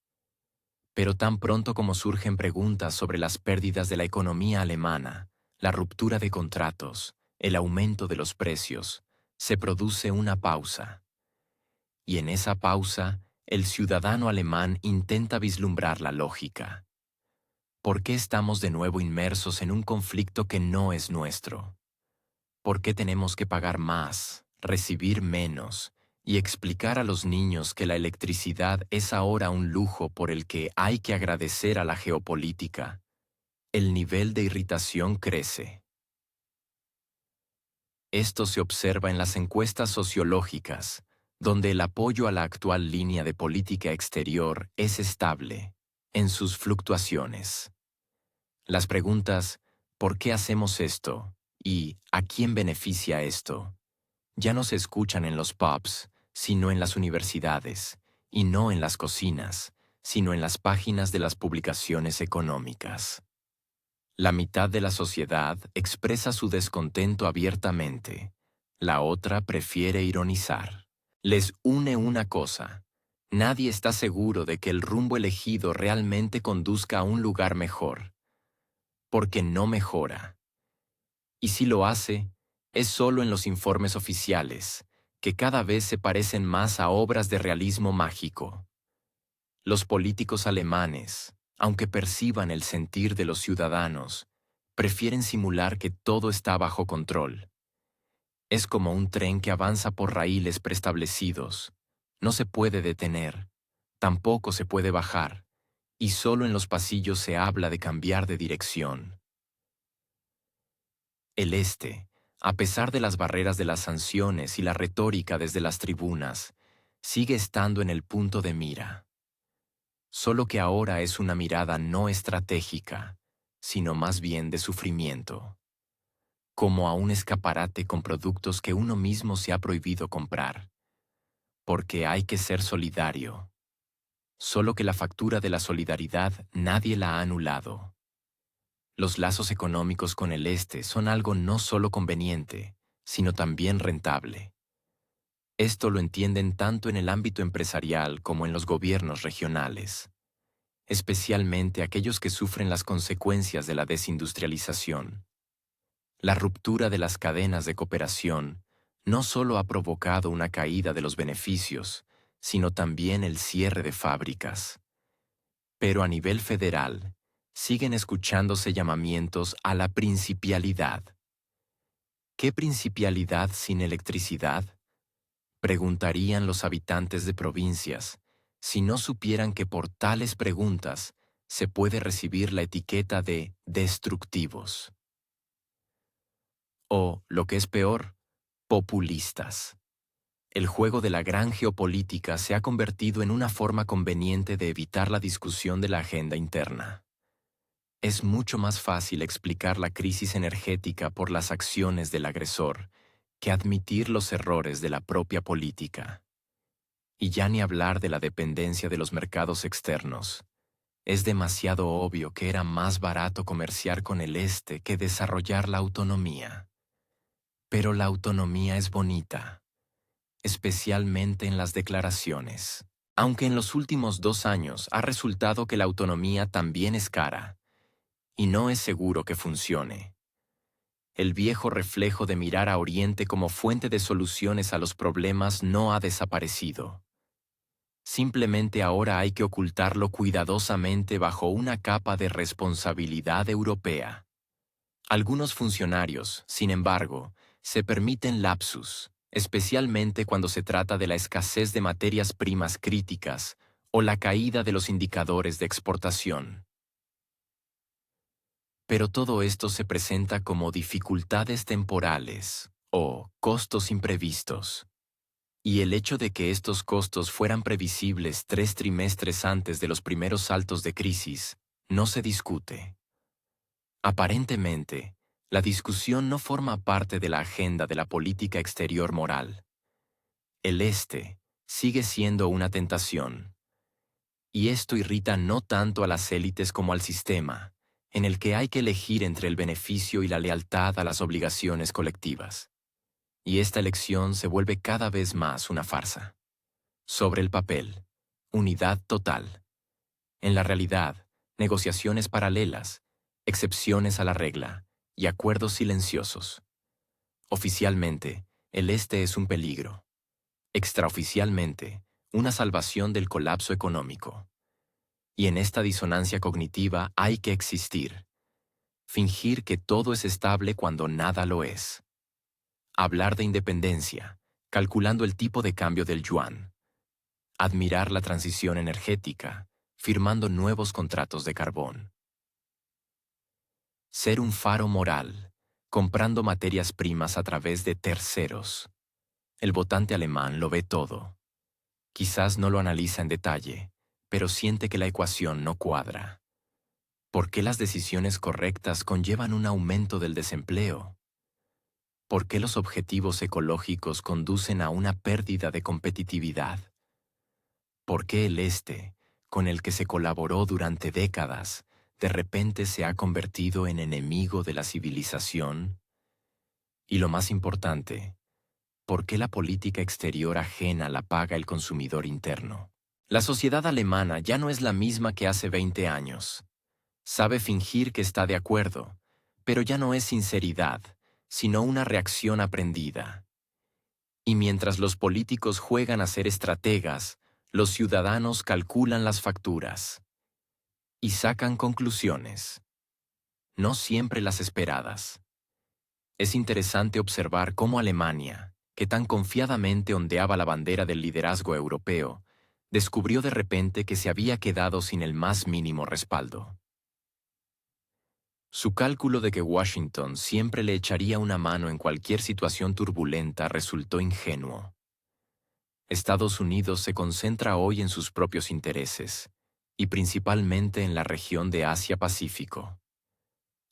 Pero tan pronto como surgen preguntas sobre las pérdidas de la economía alemana, la ruptura de contratos, el aumento de los precios, se produce una pausa. Y en esa pausa, el ciudadano alemán intenta vislumbrar la lógica. ¿Por qué estamos de nuevo inmersos en un conflicto que no es nuestro? ¿Por qué tenemos que pagar más, recibir menos y explicar a los niños que la electricidad es ahora un lujo por el que hay que agradecer a la geopolítica? El nivel de irritación crece. Esto se observa en las encuestas sociológicas, donde el apoyo a la actual línea de política exterior es estable, en sus fluctuaciones. Las preguntas ¿por qué hacemos esto? Y ¿a quién beneficia esto? Ya no se escuchan en los pubs, sino en las universidades, y no en las cocinas, sino en las páginas de las publicaciones económicas. La mitad de la sociedad expresa su descontento abiertamente, la otra prefiere ironizar. Les une una cosa: nadie está seguro de que el rumbo elegido realmente conduzca a un lugar mejor, porque no mejora. Y si lo hace, es solo en los informes oficiales, que cada vez se parecen más a obras de realismo mágico. Los políticos alemanes, aunque perciban el sentir de los ciudadanos, prefieren simular que todo está bajo control. Es como un tren que avanza por raíles preestablecidos. No se puede detener, tampoco se puede bajar, y solo en los pasillos se habla de cambiar de dirección. El este, a pesar de las barreras de las sanciones y la retórica desde las tribunas, sigue estando en el punto de mira. Solo que ahora es una mirada no estratégica, sino más bien de sufrimiento, como a un escaparate con productos que uno mismo se ha prohibido comprar. Porque hay que ser solidario. Solo que la factura de la solidaridad nadie la ha anulado. Los lazos económicos con el Este son algo no solo conveniente, sino también rentable. Esto lo entienden tanto en el ámbito empresarial como en los gobiernos regionales, especialmente aquellos que sufren las consecuencias de la desindustrialización. La ruptura de las cadenas de cooperación no solo ha provocado una caída de los beneficios, sino también el cierre de fábricas. Pero a nivel federal, siguen escuchándose llamamientos a la principialidad. ¿Qué principialidad sin electricidad? Preguntarían los habitantes de provincias, si no supieran que por tales preguntas se puede recibir la etiqueta de destructivos. O, lo que es peor, populistas. El juego de la gran geopolítica se ha convertido en una forma conveniente de evitar la discusión de la agenda interna. Es mucho más fácil explicar la crisis energética por las acciones del agresor que admitir los errores de la propia política. Y ya ni hablar de la dependencia de los mercados externos. Es demasiado obvio que era más barato comerciar con el Este que desarrollar la autonomía. Pero la autonomía es bonita, especialmente en las declaraciones. Aunque en los últimos 2 años ha resultado que la autonomía también es cara, y no es seguro que funcione. El viejo reflejo de mirar a Oriente como fuente de soluciones a los problemas no ha desaparecido. Simplemente ahora hay que ocultarlo cuidadosamente bajo una capa de responsabilidad europea. Algunos funcionarios, sin embargo, se permiten lapsus, especialmente cuando se trata de la escasez de materias primas críticas o la caída de los indicadores de exportación. Pero todo esto se presenta como dificultades temporales o costos imprevistos. Y el hecho de que estos costos fueran previsibles 3 trimestres antes de los primeros saltos de crisis no se discute. Aparentemente, la discusión no forma parte de la agenda de la política exterior moral. El Este sigue siendo una tentación. Y esto irrita no tanto a las élites como al sistema, en el que hay que elegir entre el beneficio y la lealtad a las obligaciones colectivas. Y esta elección se vuelve cada vez más una farsa. Sobre el papel, unidad total. En la realidad, negociaciones paralelas, excepciones a la regla y acuerdos silenciosos. Oficialmente, el Este es un peligro. Extraoficialmente, una salvación del colapso económico. Y en esta disonancia cognitiva hay que existir. Fingir que todo es estable cuando nada lo es. Hablar de independencia, calculando el tipo de cambio del yuan. Admirar la transición energética, firmando nuevos contratos de carbón. Ser un faro moral, comprando materias primas a través de terceros. El votante alemán lo ve todo. Quizás no lo analiza en detalle, pero siente que la ecuación no cuadra. ¿Por qué las decisiones correctas conllevan un aumento del desempleo? ¿Por qué los objetivos ecológicos conducen a una pérdida de competitividad? ¿Por qué el Este, con el que se colaboró durante décadas, de repente se ha convertido en enemigo de la civilización? Y lo más importante, ¿por qué la política exterior ajena la paga el consumidor interno? La sociedad alemana ya no es la misma que hace 20 años. Sabe fingir que está de acuerdo, pero ya no es sinceridad, sino una reacción aprendida. Y mientras los políticos juegan a ser estrategas, los ciudadanos calculan las facturas y sacan conclusiones. No siempre las esperadas. Es interesante observar cómo Alemania, que tan confiadamente ondeaba la bandera del liderazgo europeo, descubrió de repente que se había quedado sin el más mínimo respaldo. Su cálculo de que Washington siempre le echaría una mano en cualquier situación turbulenta resultó ingenuo. Estados Unidos se concentra hoy en sus propios intereses, y principalmente en la región de Asia-Pacífico.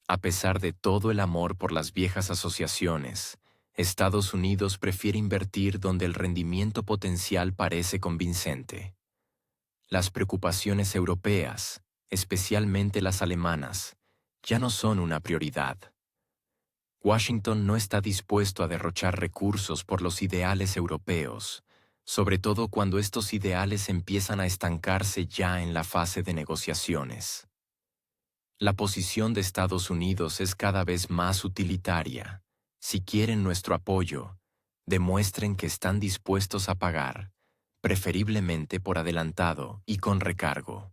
A pesar de todo el amor por las viejas asociaciones, Estados Unidos prefiere invertir donde el rendimiento potencial parece convincente. Las preocupaciones europeas, especialmente las alemanas, ya no son una prioridad. Washington no está dispuesto a derrochar recursos por los ideales europeos, sobre todo cuando estos ideales empiezan a estancarse ya en la fase de negociaciones. La posición de Estados Unidos es cada vez más utilitaria. Si quieren nuestro apoyo, demuestren que están dispuestos a pagar, preferiblemente por adelantado y con recargo.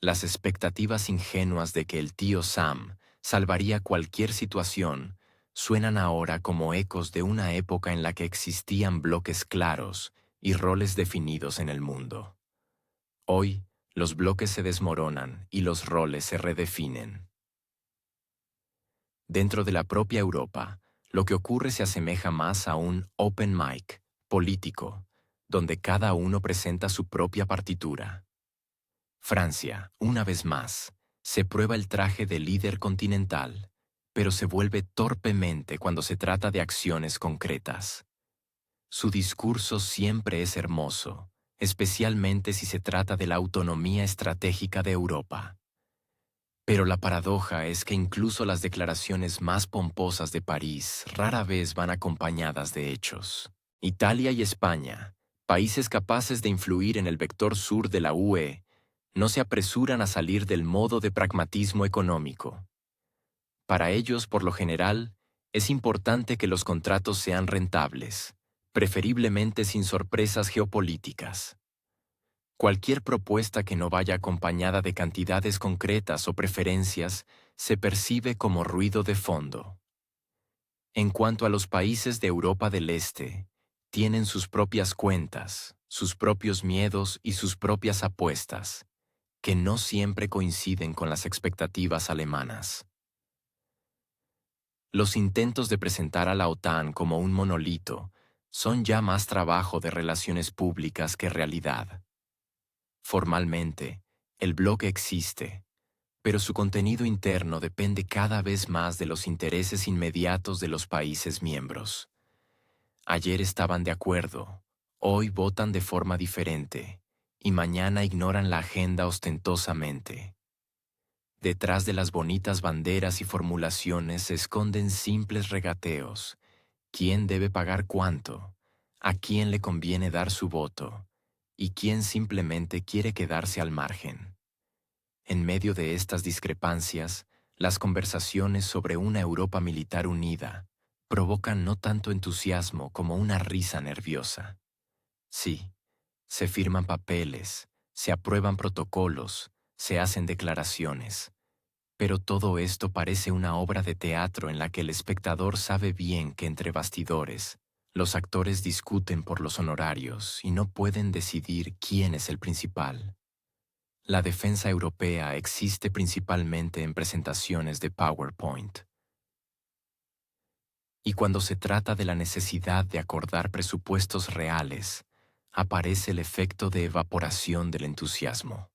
Las expectativas ingenuas de que el tío Sam salvaría cualquier situación suenan ahora como ecos de una época en la que existían bloques claros y roles definidos en el mundo. Hoy, los bloques se desmoronan y los roles se redefinen. Dentro de la propia Europa, lo que ocurre se asemeja más a un open mic político, donde cada uno presenta su propia partitura. Francia, una vez más, se prueba el traje de líder continental, pero se vuelve torpemente cuando se trata de acciones concretas. Su discurso siempre es hermoso, especialmente si se trata de la autonomía estratégica de Europa. Pero la paradoja es que incluso las declaraciones más pomposas de París rara vez van acompañadas de hechos. Italia y España, países capaces de influir en el vector sur de la UE, no se apresuran a salir del modo de pragmatismo económico. Para ellos, por lo general, es importante que los contratos sean rentables, preferiblemente sin sorpresas geopolíticas. Cualquier propuesta que no vaya acompañada de cantidades concretas o preferencias se percibe como ruido de fondo. En cuanto a los países de Europa del Este, tienen sus propias cuentas, sus propios miedos y sus propias apuestas, que no siempre coinciden con las expectativas alemanas. Los intentos de presentar a la OTAN como un monolito son ya más trabajo de relaciones públicas que realidad. Formalmente, el bloque existe, pero su contenido interno depende cada vez más de los intereses inmediatos de los países miembros. Ayer estaban de acuerdo, hoy votan de forma diferente, y mañana ignoran la agenda ostentosamente. Detrás de las bonitas banderas y formulaciones se esconden simples regateos. ¿Quién debe pagar cuánto? ¿A quién le conviene dar su voto? ¿Y quién simplemente quiere quedarse al margen? En medio de estas discrepancias, las conversaciones sobre una Europa militar unida provocan no tanto entusiasmo como una risa nerviosa. Sí, se firman papeles, se aprueban protocolos, se hacen declaraciones. Pero todo esto parece una obra de teatro en la que el espectador sabe bien que entre bastidores, los actores discuten por los honorarios y no pueden decidir quién es el principal. La defensa europea existe principalmente en presentaciones de PowerPoint. Y cuando se trata de la necesidad de acordar presupuestos reales, aparece el efecto de evaporación del entusiasmo.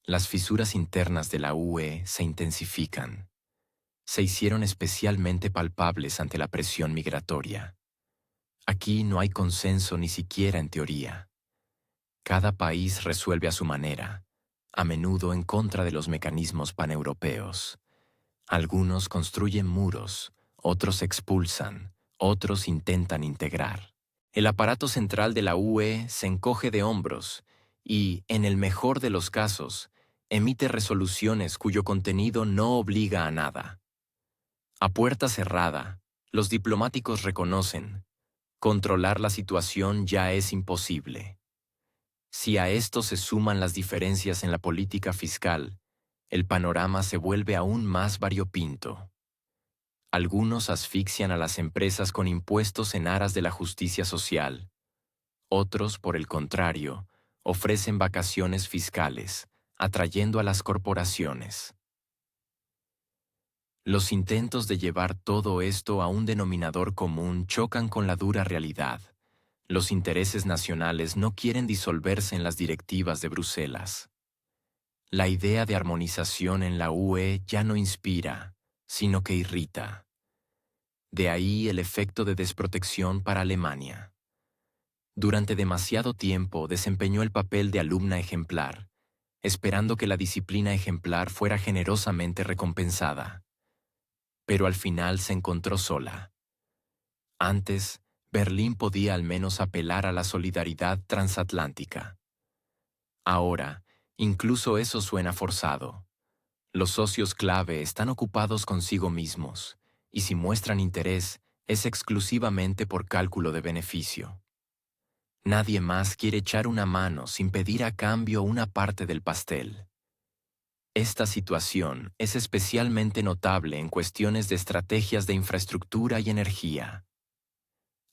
Las fisuras internas de la UE se intensifican. Se hicieron especialmente palpables ante la presión migratoria. Aquí no hay consenso ni siquiera en teoría. Cada país resuelve a su manera, a menudo en contra de los mecanismos paneuropeos. Algunos construyen muros, otros expulsan, otros intentan integrar. El aparato central de la UE se encoge de hombros y, en el mejor de los casos, emite resoluciones cuyo contenido no obliga a nada. A puerta cerrada, los diplomáticos reconocen, controlar la situación ya es imposible. Si a esto se suman las diferencias en la política fiscal, el panorama se vuelve aún más variopinto. Algunos asfixian a las empresas con impuestos en aras de la justicia social. Otros, por el contrario, ofrecen vacaciones fiscales, atrayendo a las corporaciones. Los intentos de llevar todo esto a un denominador común chocan con la dura realidad. Los intereses nacionales no quieren disolverse en las directivas de Bruselas. La idea de armonización en la UE ya no inspira, sino que irrita. De ahí el efecto de desprotección para Alemania. Durante demasiado tiempo desempeñó el papel de alumna ejemplar, esperando que la disciplina ejemplar fuera generosamente recompensada. Pero al final se encontró sola. Antes, Berlín podía al menos apelar a la solidaridad transatlántica. Ahora, incluso eso suena forzado. Los socios clave están ocupados consigo mismos, y si muestran interés, es exclusivamente por cálculo de beneficio. Nadie más quiere echar una mano sin pedir a cambio una parte del pastel. Esta situación es especialmente notable en cuestiones de estrategias de infraestructura y energía.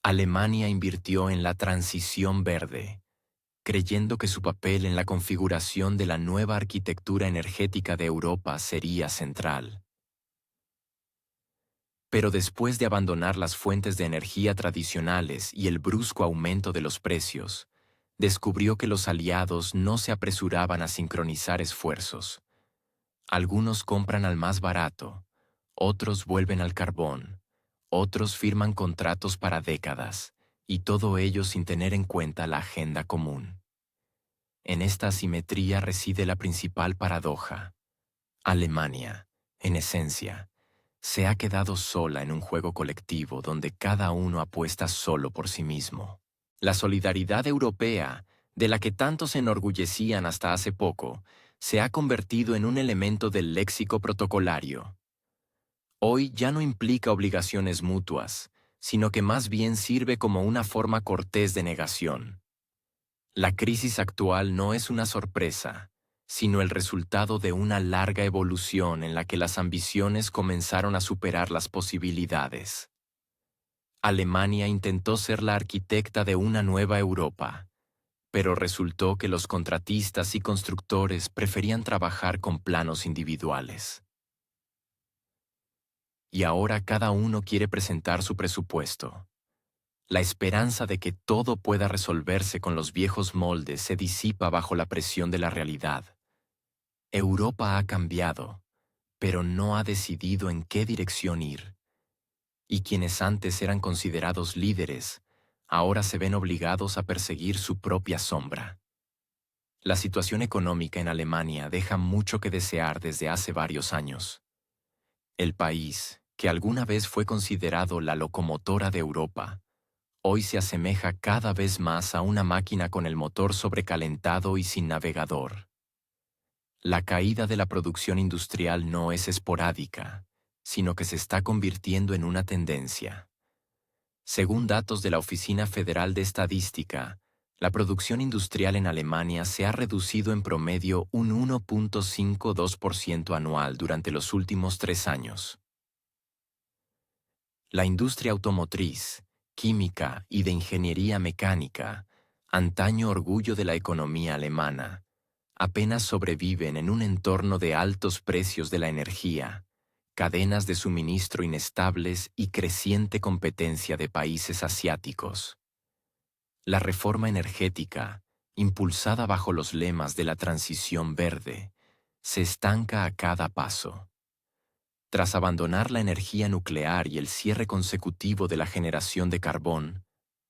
Alemania invirtió en la transición verde, creyendo que su papel en la configuración de la nueva arquitectura energética de Europa sería central. Pero después de abandonar las fuentes de energía tradicionales y el brusco aumento de los precios, descubrió que los aliados no se apresuraban a sincronizar esfuerzos. Algunos compran al más barato, otros vuelven al carbón, otros firman contratos para décadas, y todo ello sin tener en cuenta la agenda común. En esta asimetría reside la principal paradoja. Alemania, en esencia, se ha quedado sola en un juego colectivo donde cada uno apuesta solo por sí mismo. La solidaridad europea, de la que tanto se enorgullecían hasta hace poco, se ha convertido en un elemento del léxico protocolario. Hoy ya no implica obligaciones mutuas, sino que más bien sirve como una forma cortés de negación. La crisis actual no es una sorpresa, sino el resultado de una larga evolución en la que las ambiciones comenzaron a superar las posibilidades. Alemania intentó ser la arquitecta de una nueva Europa, pero resultó que los contratistas y constructores preferían trabajar con planos individuales. Y ahora cada uno quiere presentar su presupuesto. La esperanza de que todo pueda resolverse con los viejos moldes se disipa bajo la presión de la realidad. Europa ha cambiado, pero no ha decidido en qué dirección ir. Y quienes antes eran considerados líderes, ahora se ven obligados a perseguir su propia sombra. La situación económica en Alemania deja mucho que desear desde hace varios años. El país, que alguna vez fue considerado la locomotora de Europa, hoy se asemeja cada vez más a una máquina con el motor sobrecalentado y sin navegador. La caída de la producción industrial no es esporádica, sino que se está convirtiendo en una tendencia. Según datos de la Oficina Federal de Estadística, la producción industrial en Alemania se ha reducido en promedio un 1.52% anual durante los últimos 3 años. La industria automotriz, química y de ingeniería mecánica, antaño orgullo de la economía alemana, apenas sobreviven en un entorno de altos precios de la energía, cadenas de suministro inestables y creciente competencia de países asiáticos. La reforma energética, impulsada bajo los lemas de la transición verde, se estanca a cada paso. Tras abandonar la energía nuclear y el cierre consecutivo de la generación de carbón,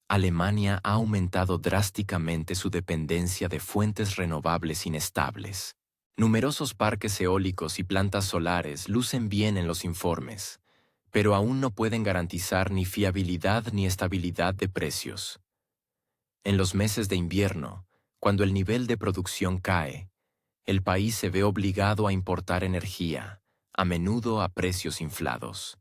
Alemania ha aumentado drásticamente su dependencia de fuentes renovables inestables. Numerosos parques eólicos y plantas solares lucen bien en los informes, pero aún no pueden garantizar ni fiabilidad ni estabilidad de precios. En los meses de invierno, cuando el nivel de producción cae, el país se ve obligado a importar energía, a menudo a precios inflados.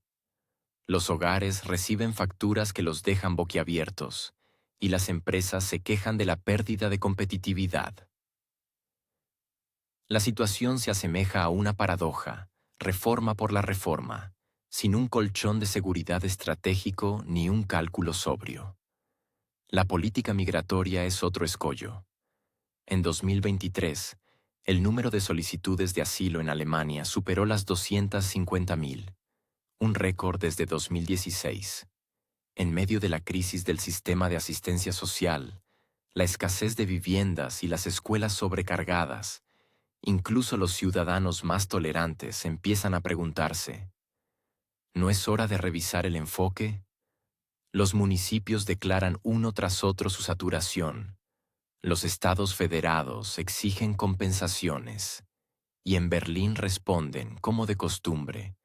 Los hogares reciben facturas que los dejan boquiabiertos, y las empresas se quejan de la pérdida de competitividad. La situación se asemeja a una paradoja, reforma por la reforma, sin un colchón de seguridad estratégico ni un cálculo sobrio. La política migratoria es otro escollo. En 2023, el número de solicitudes de asilo en Alemania superó las 250.000, un récord desde 2016. En medio de la crisis del sistema de asistencia social, la escasez de viviendas y las escuelas sobrecargadas, incluso los ciudadanos más tolerantes empiezan a preguntarse: ¿No es hora de revisar el enfoque? Los municipios declaran uno tras otro su saturación. Los estados federados exigen compensaciones. Y en Berlín responden, como de costumbre,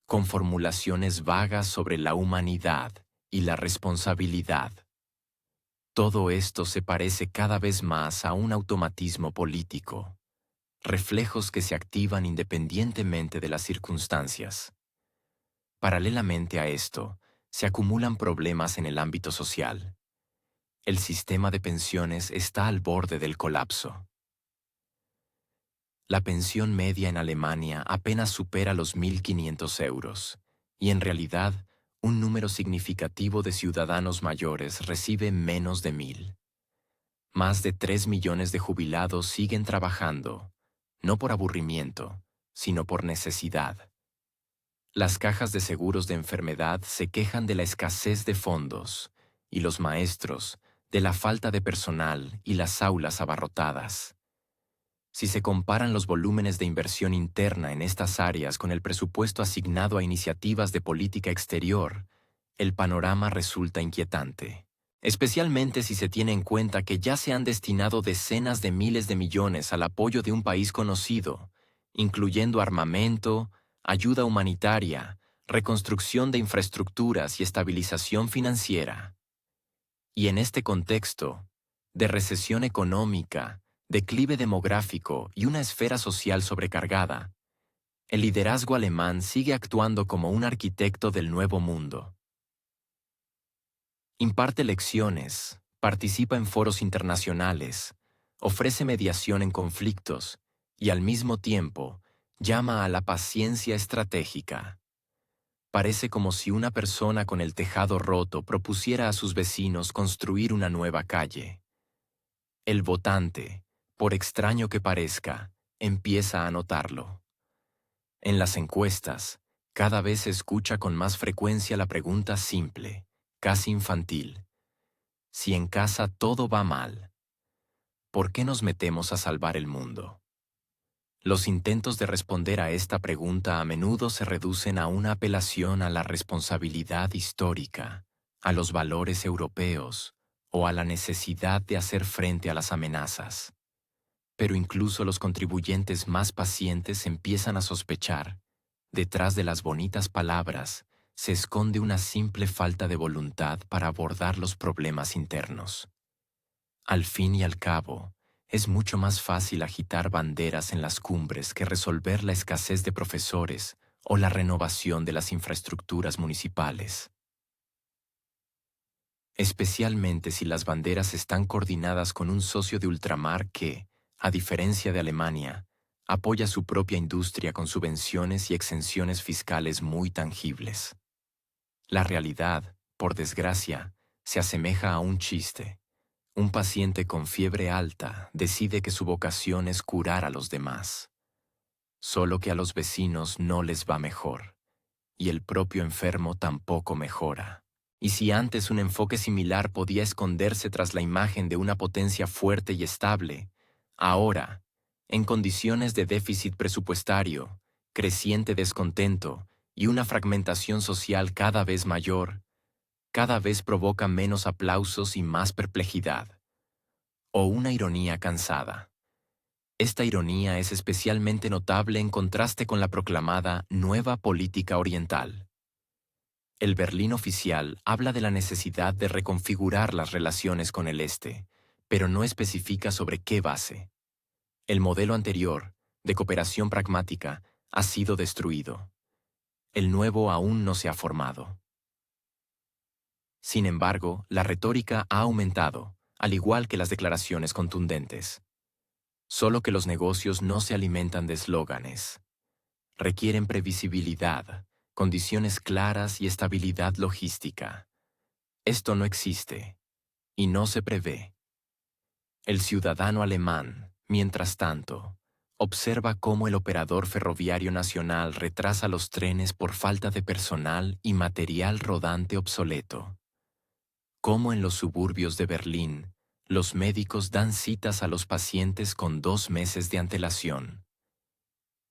con formulaciones vagas sobre la humanidad y la responsabilidad. Todo esto se parece cada vez más a un automatismo político, reflejos que se activan independientemente de las circunstancias. Paralelamente a esto, se acumulan problemas en el ámbito social. El sistema de pensiones está al borde del colapso. La pensión media en Alemania apenas supera los 1.500 euros, y en realidad, un número significativo de ciudadanos mayores recibe menos de 1.000. Más de 3 millones de jubilados siguen trabajando, no por aburrimiento, sino por necesidad. Las cajas de seguros de enfermedad se quejan de la escasez de fondos, y los maestros de la falta de personal y las aulas abarrotadas. Si se comparan los volúmenes de inversión interna en estas áreas con el presupuesto asignado a iniciativas de política exterior, el panorama resulta inquietante, especialmente si se tiene en cuenta que ya se han destinado decenas de miles de millones al apoyo de un país conocido, incluyendo armamento, ayuda humanitaria, reconstrucción de infraestructuras y estabilización financiera. Y en este contexto, de recesión económica, declive demográfico y una esfera social sobrecargada, el liderazgo alemán sigue actuando como un arquitecto del nuevo mundo. Imparte lecciones, participa en foros internacionales, ofrece mediación en conflictos y al mismo tiempo llama a la paciencia estratégica. Parece como si una persona con el tejado roto propusiera a sus vecinos construir una nueva calle. El votante, por extraño que parezca, empieza a notarlo. En las encuestas, cada vez se escucha con más frecuencia la pregunta simple, casi infantil: si en casa todo va mal, ¿por qué nos metemos a salvar el mundo? Los intentos de responder a esta pregunta a menudo se reducen a una apelación a la responsabilidad histórica, a los valores europeos o a la necesidad de hacer frente a las amenazas. Pero incluso los contribuyentes más pacientes empiezan a sospechar, detrás de las bonitas palabras se esconde una simple falta de voluntad para abordar los problemas internos. Al fin y al cabo, es mucho más fácil agitar banderas en las cumbres que resolver la escasez de profesores o la renovación de las infraestructuras municipales. Especialmente si las banderas están coordinadas con un socio de ultramar que, a diferencia de Alemania, apoya su propia industria con subvenciones y exenciones fiscales muy tangibles. La realidad, por desgracia, se asemeja a un chiste. Un paciente con fiebre alta decide que su vocación es curar a los demás. Solo que a los vecinos no les va mejor, y el propio enfermo tampoco mejora. Y si antes un enfoque similar podía esconderse tras la imagen de una potencia fuerte y estable, ahora, en condiciones de déficit presupuestario, creciente descontento y una fragmentación social cada vez mayor, cada vez provoca menos aplausos y más perplejidad. O una ironía cansada. Esta ironía es especialmente notable en contraste con la proclamada nueva política oriental. El Berlín oficial habla de la necesidad de reconfigurar las relaciones con el Este, pero no especifica sobre qué base. El modelo anterior, de cooperación pragmática, ha sido destruido. El nuevo aún no se ha formado. Sin embargo, la retórica ha aumentado, al igual que las declaraciones contundentes. Solo que los negocios no se alimentan de eslóganes. Requieren previsibilidad, condiciones claras y estabilidad logística. Esto no existe, y no se prevé. El ciudadano alemán, mientras tanto, observa cómo el operador ferroviario nacional retrasa los trenes por falta de personal y material rodante obsoleto. Cómo en los suburbios de Berlín, los médicos dan citas a los pacientes con 2 meses de antelación.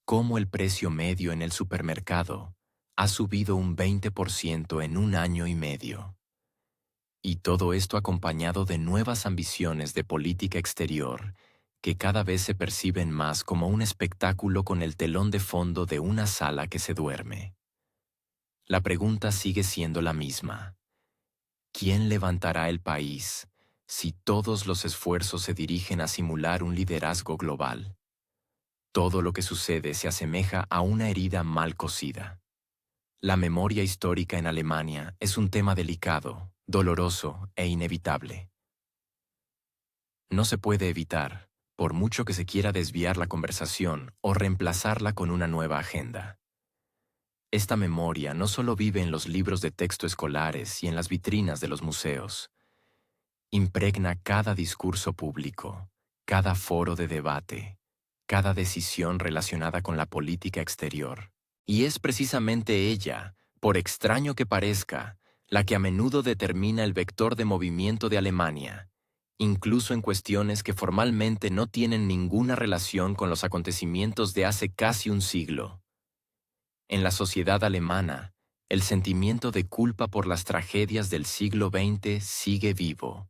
Cómo el precio medio en el supermercado, ha subido un 20% en un año y medio. Y todo esto acompañado de nuevas ambiciones de política exterior que cada vez se perciben más como un espectáculo con el telón de fondo de una sala que se duerme. La pregunta sigue siendo la misma. ¿Quién levantará el país si todos los esfuerzos se dirigen a simular un liderazgo global? Todo lo que sucede se asemeja a una herida mal cosida. La memoria histórica en Alemania es un tema delicado, doloroso e inevitable. No se puede evitar, por mucho que se quiera desviar la conversación o reemplazarla con una nueva agenda. Esta memoria no solo vive en los libros de texto escolares y en las vitrinas de los museos. Impregna cada discurso público, cada foro de debate, cada decisión relacionada con la política exterior. Y es precisamente ella, por extraño que parezca, la que a menudo determina el vector de movimiento de Alemania, incluso en cuestiones que formalmente no tienen ninguna relación con los acontecimientos de hace casi un siglo. En la sociedad alemana, el sentimiento de culpa por las tragedias del siglo XX sigue vivo.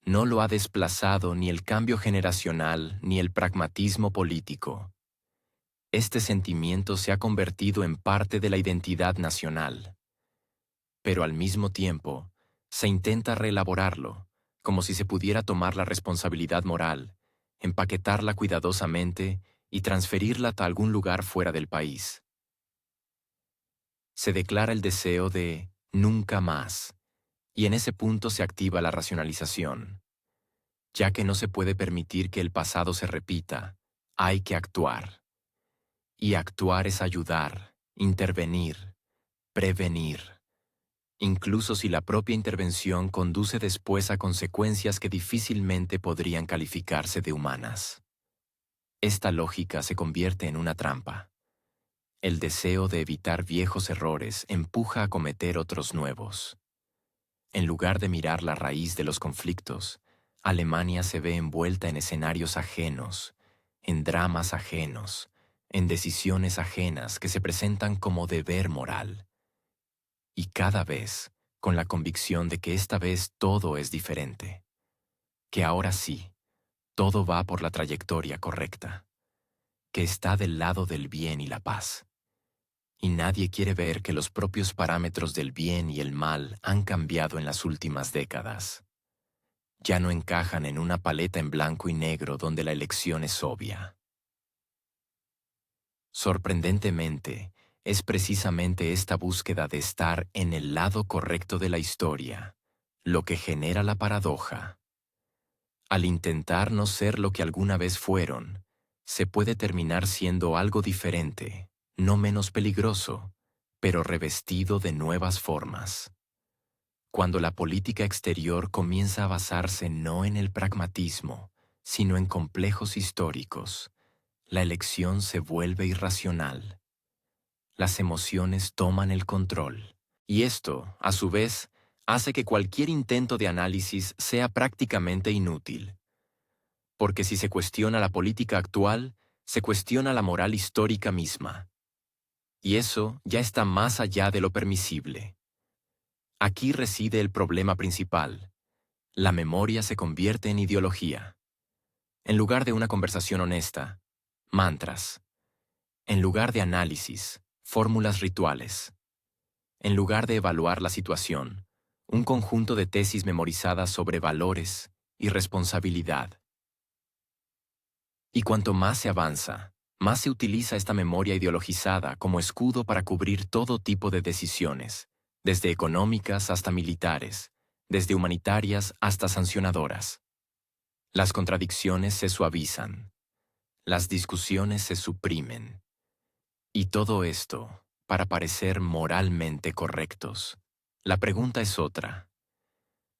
No lo ha desplazado ni el cambio generacional ni el pragmatismo político. Este sentimiento se ha convertido en parte de la identidad nacional. Pero al mismo tiempo, se intenta reelaborarlo, como si se pudiera tomar la responsabilidad moral, empaquetarla cuidadosamente y transferirla a algún lugar fuera del país. Se declara el deseo de nunca más, y en ese punto se activa la racionalización. Ya que no se puede permitir que el pasado se repita, hay que actuar. Y actuar es ayudar, intervenir, prevenir, incluso si la propia intervención conduce después a consecuencias que difícilmente podrían calificarse de humanas. Esta lógica se convierte en una trampa. El deseo de evitar viejos errores empuja a cometer otros nuevos. En lugar de mirar la raíz de los conflictos, Alemania se ve envuelta en escenarios ajenos, en dramas ajenos, en decisiones ajenas que se presentan como deber moral. Y cada vez, con la convicción de que esta vez todo es diferente. Que ahora sí, todo va por la trayectoria correcta. Que está del lado del bien y la paz. Y nadie quiere ver que los propios parámetros del bien y el mal han cambiado en las últimas décadas. Ya no encajan en una paleta en blanco y negro donde la elección es obvia. Sorprendentemente, es precisamente esta búsqueda de estar en el lado correcto de la historia lo que genera la paradoja. Al intentar no ser lo que alguna vez fueron, se puede terminar siendo algo diferente, no menos peligroso, pero revestido de nuevas formas. Cuando la política exterior comienza a basarse no en el pragmatismo, sino en complejos históricos, la elección se vuelve irracional. Las emociones toman el control, y esto, a su vez, hace que cualquier intento de análisis sea prácticamente inútil. Porque si se cuestiona la política actual, se cuestiona la moral histórica misma. Y eso ya está más allá de lo permisible. Aquí reside el problema principal. La memoria se convierte en ideología. En lugar de una conversación honesta, mantras. En lugar de análisis, fórmulas rituales. En lugar de evaluar la situación, un conjunto de tesis memorizadas sobre valores y responsabilidad. Y cuanto más se avanza, más se utiliza esta memoria ideologizada como escudo para cubrir todo tipo de decisiones, desde económicas hasta militares, desde humanitarias hasta sancionadoras. Las contradicciones se suavizan, las discusiones se suprimen. Y todo esto para parecer moralmente correctos. La pregunta es otra.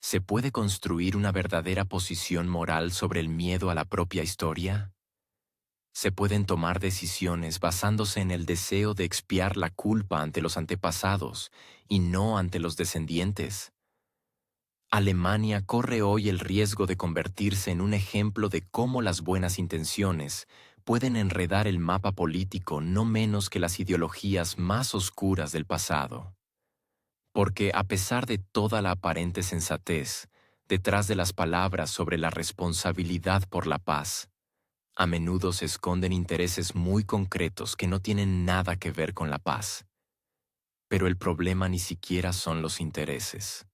¿Se puede construir una verdadera posición moral sobre el miedo a la propia historia? ¿Se pueden tomar decisiones basándose en el deseo de expiar la culpa ante los antepasados y no ante los descendientes? Alemania corre hoy el riesgo de convertirse en un ejemplo de cómo las buenas intenciones pueden enredar el mapa político no menos que las ideologías más oscuras del pasado. Porque a pesar de toda la aparente sensatez, detrás de las palabras sobre la responsabilidad por la paz, a menudo se esconden intereses muy concretos que no tienen nada que ver con la paz. Pero el problema ni siquiera son los intereses,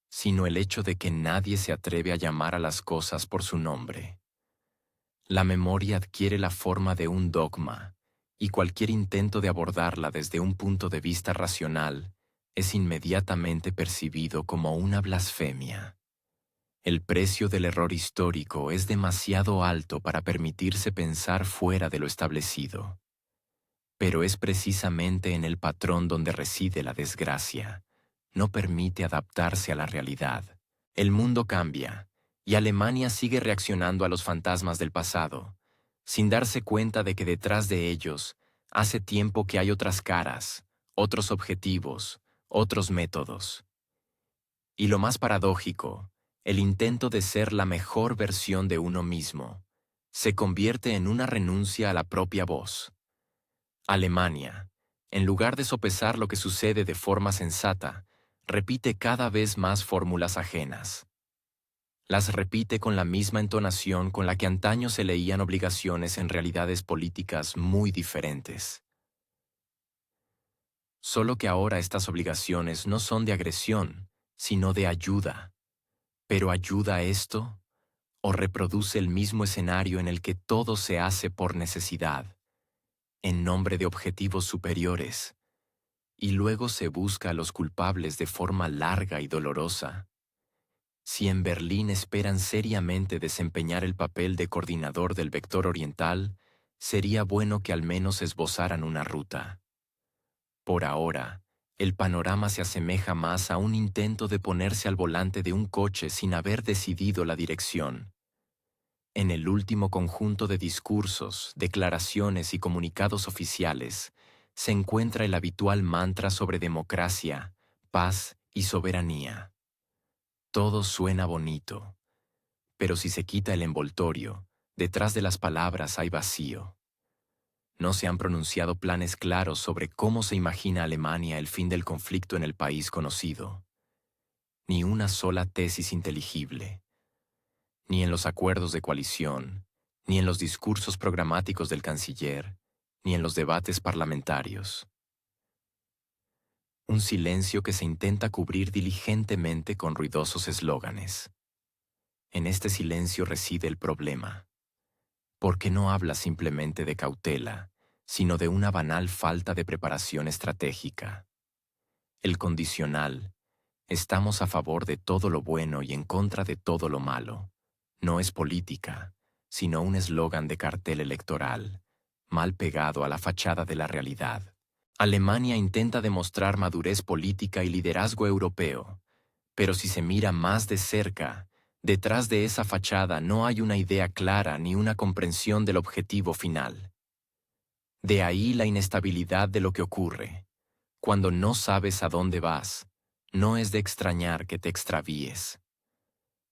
sino el hecho de que nadie se atreve a llamar a las cosas por su nombre. La memoria adquiere la forma de un dogma, y cualquier intento de abordarla desde un punto de vista racional es inmediatamente percibido como una blasfemia. El precio del error histórico es demasiado alto para permitirse pensar fuera de lo establecido. Pero es precisamente en el patrón donde reside la desgracia. No permite adaptarse a la realidad. El mundo cambia, y Alemania sigue reaccionando a los fantasmas del pasado, sin darse cuenta de que detrás de ellos hace tiempo que hay otras caras, otros objetivos, otros métodos. Y lo más paradójico, el intento de ser la mejor versión de uno mismo, se convierte en una renuncia a la propia voz. Alemania, en lugar de sopesar lo que sucede de forma sensata, repite cada vez más fórmulas ajenas. Las repite con la misma entonación con la que antaño se leían obligaciones en realidades políticas muy diferentes. Solo que ahora estas obligaciones no son de agresión, sino de ayuda. ¿Pero ayuda esto? ¿O reproduce el mismo escenario en el que todo se hace por necesidad, en nombre de objetivos superiores, y luego se busca a los culpables de forma larga y dolorosa? Si en Berlín esperan seriamente desempeñar el papel de coordinador del vector oriental, sería bueno que al menos esbozaran una ruta. Por ahora, el panorama se asemeja más a un intento de ponerse al volante de un coche sin haber decidido la dirección. En el último conjunto de discursos, declaraciones y comunicados oficiales, se encuentra el habitual mantra sobre democracia, paz y soberanía. Todo suena bonito, pero si se quita el envoltorio, detrás de las palabras hay vacío. No se han pronunciado planes claros sobre cómo se imagina Alemania el fin del conflicto en el país conocido. Ni una sola tesis inteligible. Ni en los acuerdos de coalición, ni en los discursos programáticos del canciller, ni en los debates parlamentarios. Un silencio que se intenta cubrir diligentemente con ruidosos eslóganes. En este silencio reside el problema. Porque no habla simplemente de cautela, sino de una banal falta de preparación estratégica. El condicional, estamos a favor de todo lo bueno y en contra de todo lo malo, no es política, sino un eslogan de cartel electoral, mal pegado a la fachada de la realidad. Alemania intenta demostrar madurez política y liderazgo europeo, pero si se mira más de cerca, detrás de esa fachada no hay una idea clara ni una comprensión del objetivo final. De ahí la inestabilidad de lo que ocurre. Cuando no sabes a dónde vas, no es de extrañar que te extravíes.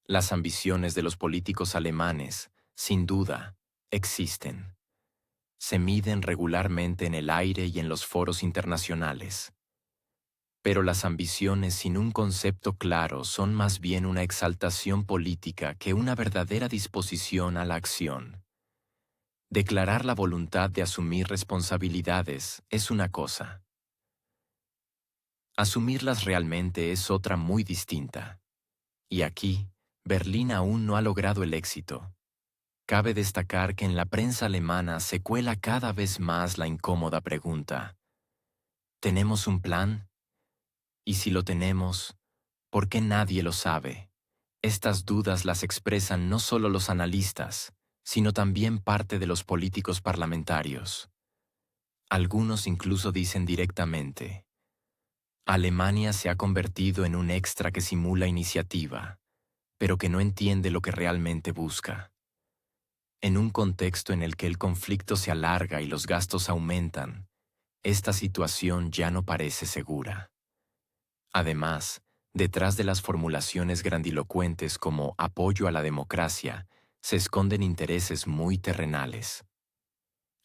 Las ambiciones de los políticos alemanes, sin duda, existen. Se miden regularmente en el aire y en los foros internacionales. Pero las ambiciones sin un concepto claro son más bien una exaltación política que una verdadera disposición a la acción. Declarar la voluntad de asumir responsabilidades es una cosa. Asumirlas realmente es otra muy distinta. Y aquí, Berlín aún no ha logrado el éxito. Cabe destacar que en la prensa alemana se cuela cada vez más la incómoda pregunta: ¿tenemos un plan? Y si lo tenemos, ¿por qué nadie lo sabe? Estas dudas las expresan no solo los analistas, sino también parte de los políticos parlamentarios. Algunos incluso dicen directamente: Alemania se ha convertido en un extra que simula iniciativa, pero que no entiende lo que realmente busca. En un contexto en el que el conflicto se alarga y los gastos aumentan, esta situación ya no parece segura. Además, detrás de las formulaciones grandilocuentes como apoyo a la democracia, se esconden intereses muy terrenales.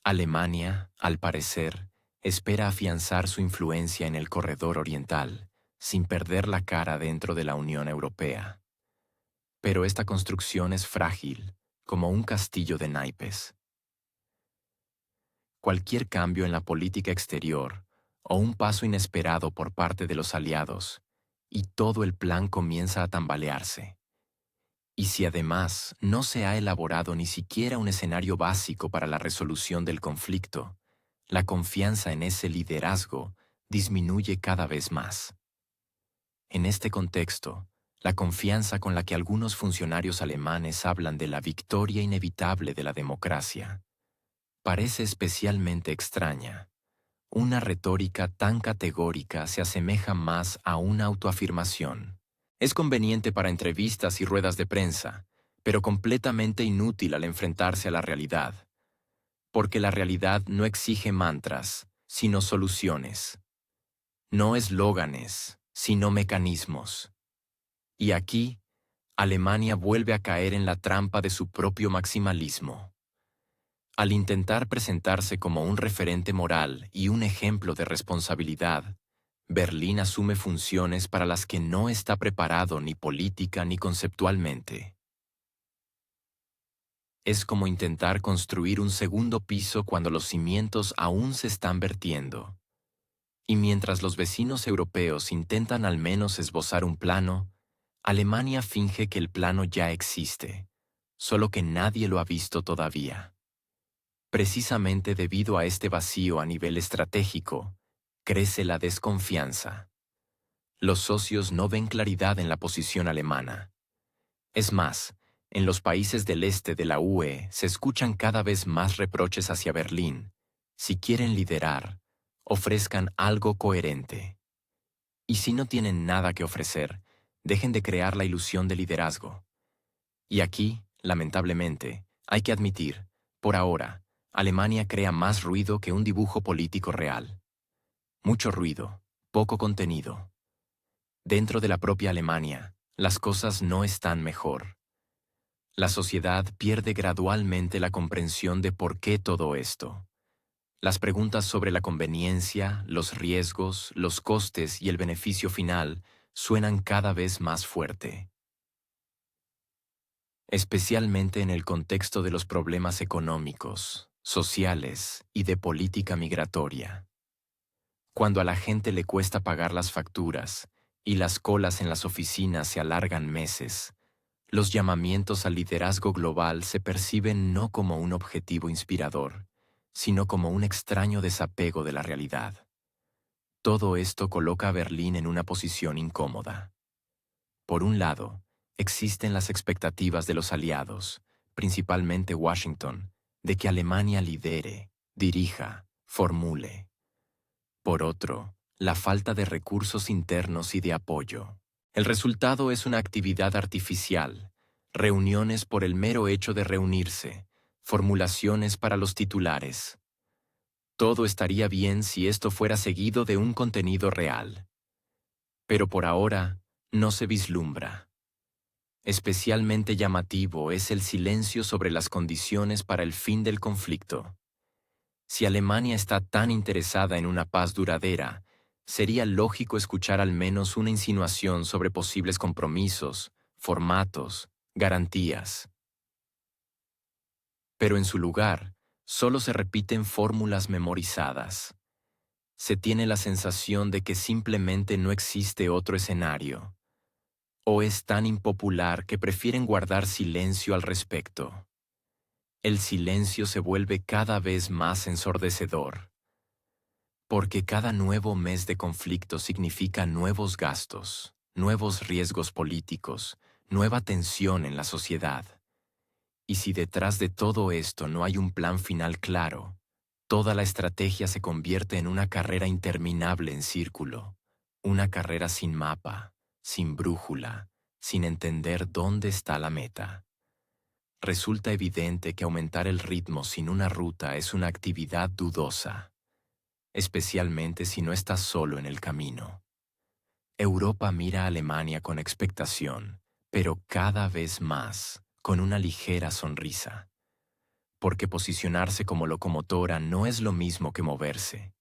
Alemania, al parecer, espera afianzar su influencia en el corredor oriental, sin perder la cara dentro de la Unión Europea. Pero esta construcción es frágil, como un castillo de naipes. Cualquier cambio en la política exterior o un paso inesperado por parte de los aliados, y todo el plan comienza a tambalearse. Y si además no se ha elaborado ni siquiera un escenario básico para la resolución del conflicto, la confianza en ese liderazgo disminuye cada vez más. En este contexto, la confianza con la que algunos funcionarios alemanes hablan de la victoria inevitable de la democracia parece especialmente extraña. Una retórica tan categórica se asemeja más a una autoafirmación. Es conveniente para entrevistas y ruedas de prensa, pero completamente inútil al enfrentarse a la realidad, porque la realidad no exige mantras, sino soluciones. No eslóganes, sino mecanismos. Y aquí, Alemania vuelve a caer en la trampa de su propio maximalismo. Al intentar presentarse como un referente moral y un ejemplo de responsabilidad, Berlín asume funciones para las que no está preparado ni política ni conceptualmente. Es como intentar construir un segundo piso cuando los cimientos aún se están vertiendo. Y mientras los vecinos europeos intentan al menos esbozar un plano, Alemania finge que el plano ya existe, solo que nadie lo ha visto todavía. Precisamente debido a este vacío a nivel estratégico, crece la desconfianza. Los socios no ven claridad en la posición alemana. Es más, en los países del este de la UE se escuchan cada vez más reproches hacia Berlín. Si quieren liderar, ofrezcan algo coherente. Y si no tienen nada que ofrecer, dejen de crear la ilusión de liderazgo. Y aquí, lamentablemente, hay que admitir, por ahora, Alemania crea más ruido que un dibujo político real. Mucho ruido, poco contenido. Dentro de la propia Alemania, las cosas no están mejor. La sociedad pierde gradualmente la comprensión de por qué todo esto. Las preguntas sobre la conveniencia, los riesgos, los costes y el beneficio final suenan cada vez más fuerte. Especialmente en el contexto de los problemas económicos, sociales y de política migratoria. Cuando a la gente le cuesta pagar las facturas y las colas en las oficinas se alargan meses, los llamamientos al liderazgo global se perciben no como un objetivo inspirador, sino como un extraño desapego de la realidad. Todo esto coloca a Berlín en una posición incómoda. Por un lado, existen las expectativas de los aliados, principalmente Washington, de que Alemania lidere, dirija, formule. Por otro, la falta de recursos internos y de apoyo. El resultado es una actividad artificial, reuniones por el mero hecho de reunirse, formulaciones para los titulares. Todo estaría bien si esto fuera seguido de un contenido real. Pero por ahora, no se vislumbra. Especialmente llamativo es el silencio sobre las condiciones para el fin del conflicto. Si Alemania está tan interesada en una paz duradera, sería lógico escuchar al menos una insinuación sobre posibles compromisos, formatos, garantías. Pero en su lugar, solo se repiten fórmulas memorizadas. Se tiene la sensación de que simplemente no existe otro escenario. O es tan impopular que prefieren guardar silencio al respecto. El silencio se vuelve cada vez más ensordecedor. Porque cada nuevo mes de conflicto significa nuevos gastos, nuevos riesgos políticos, nueva tensión en la sociedad. Y si detrás de todo esto no hay un plan final claro, toda la estrategia se convierte en una carrera interminable en círculo, una carrera sin mapa, sin brújula, sin entender dónde está la meta. Resulta evidente que aumentar el ritmo sin una ruta es una actividad dudosa, especialmente si no estás solo en el camino. Europa mira a Alemania con expectación, pero cada vez más con una ligera sonrisa, porque posicionarse como locomotora no es lo mismo que moverse.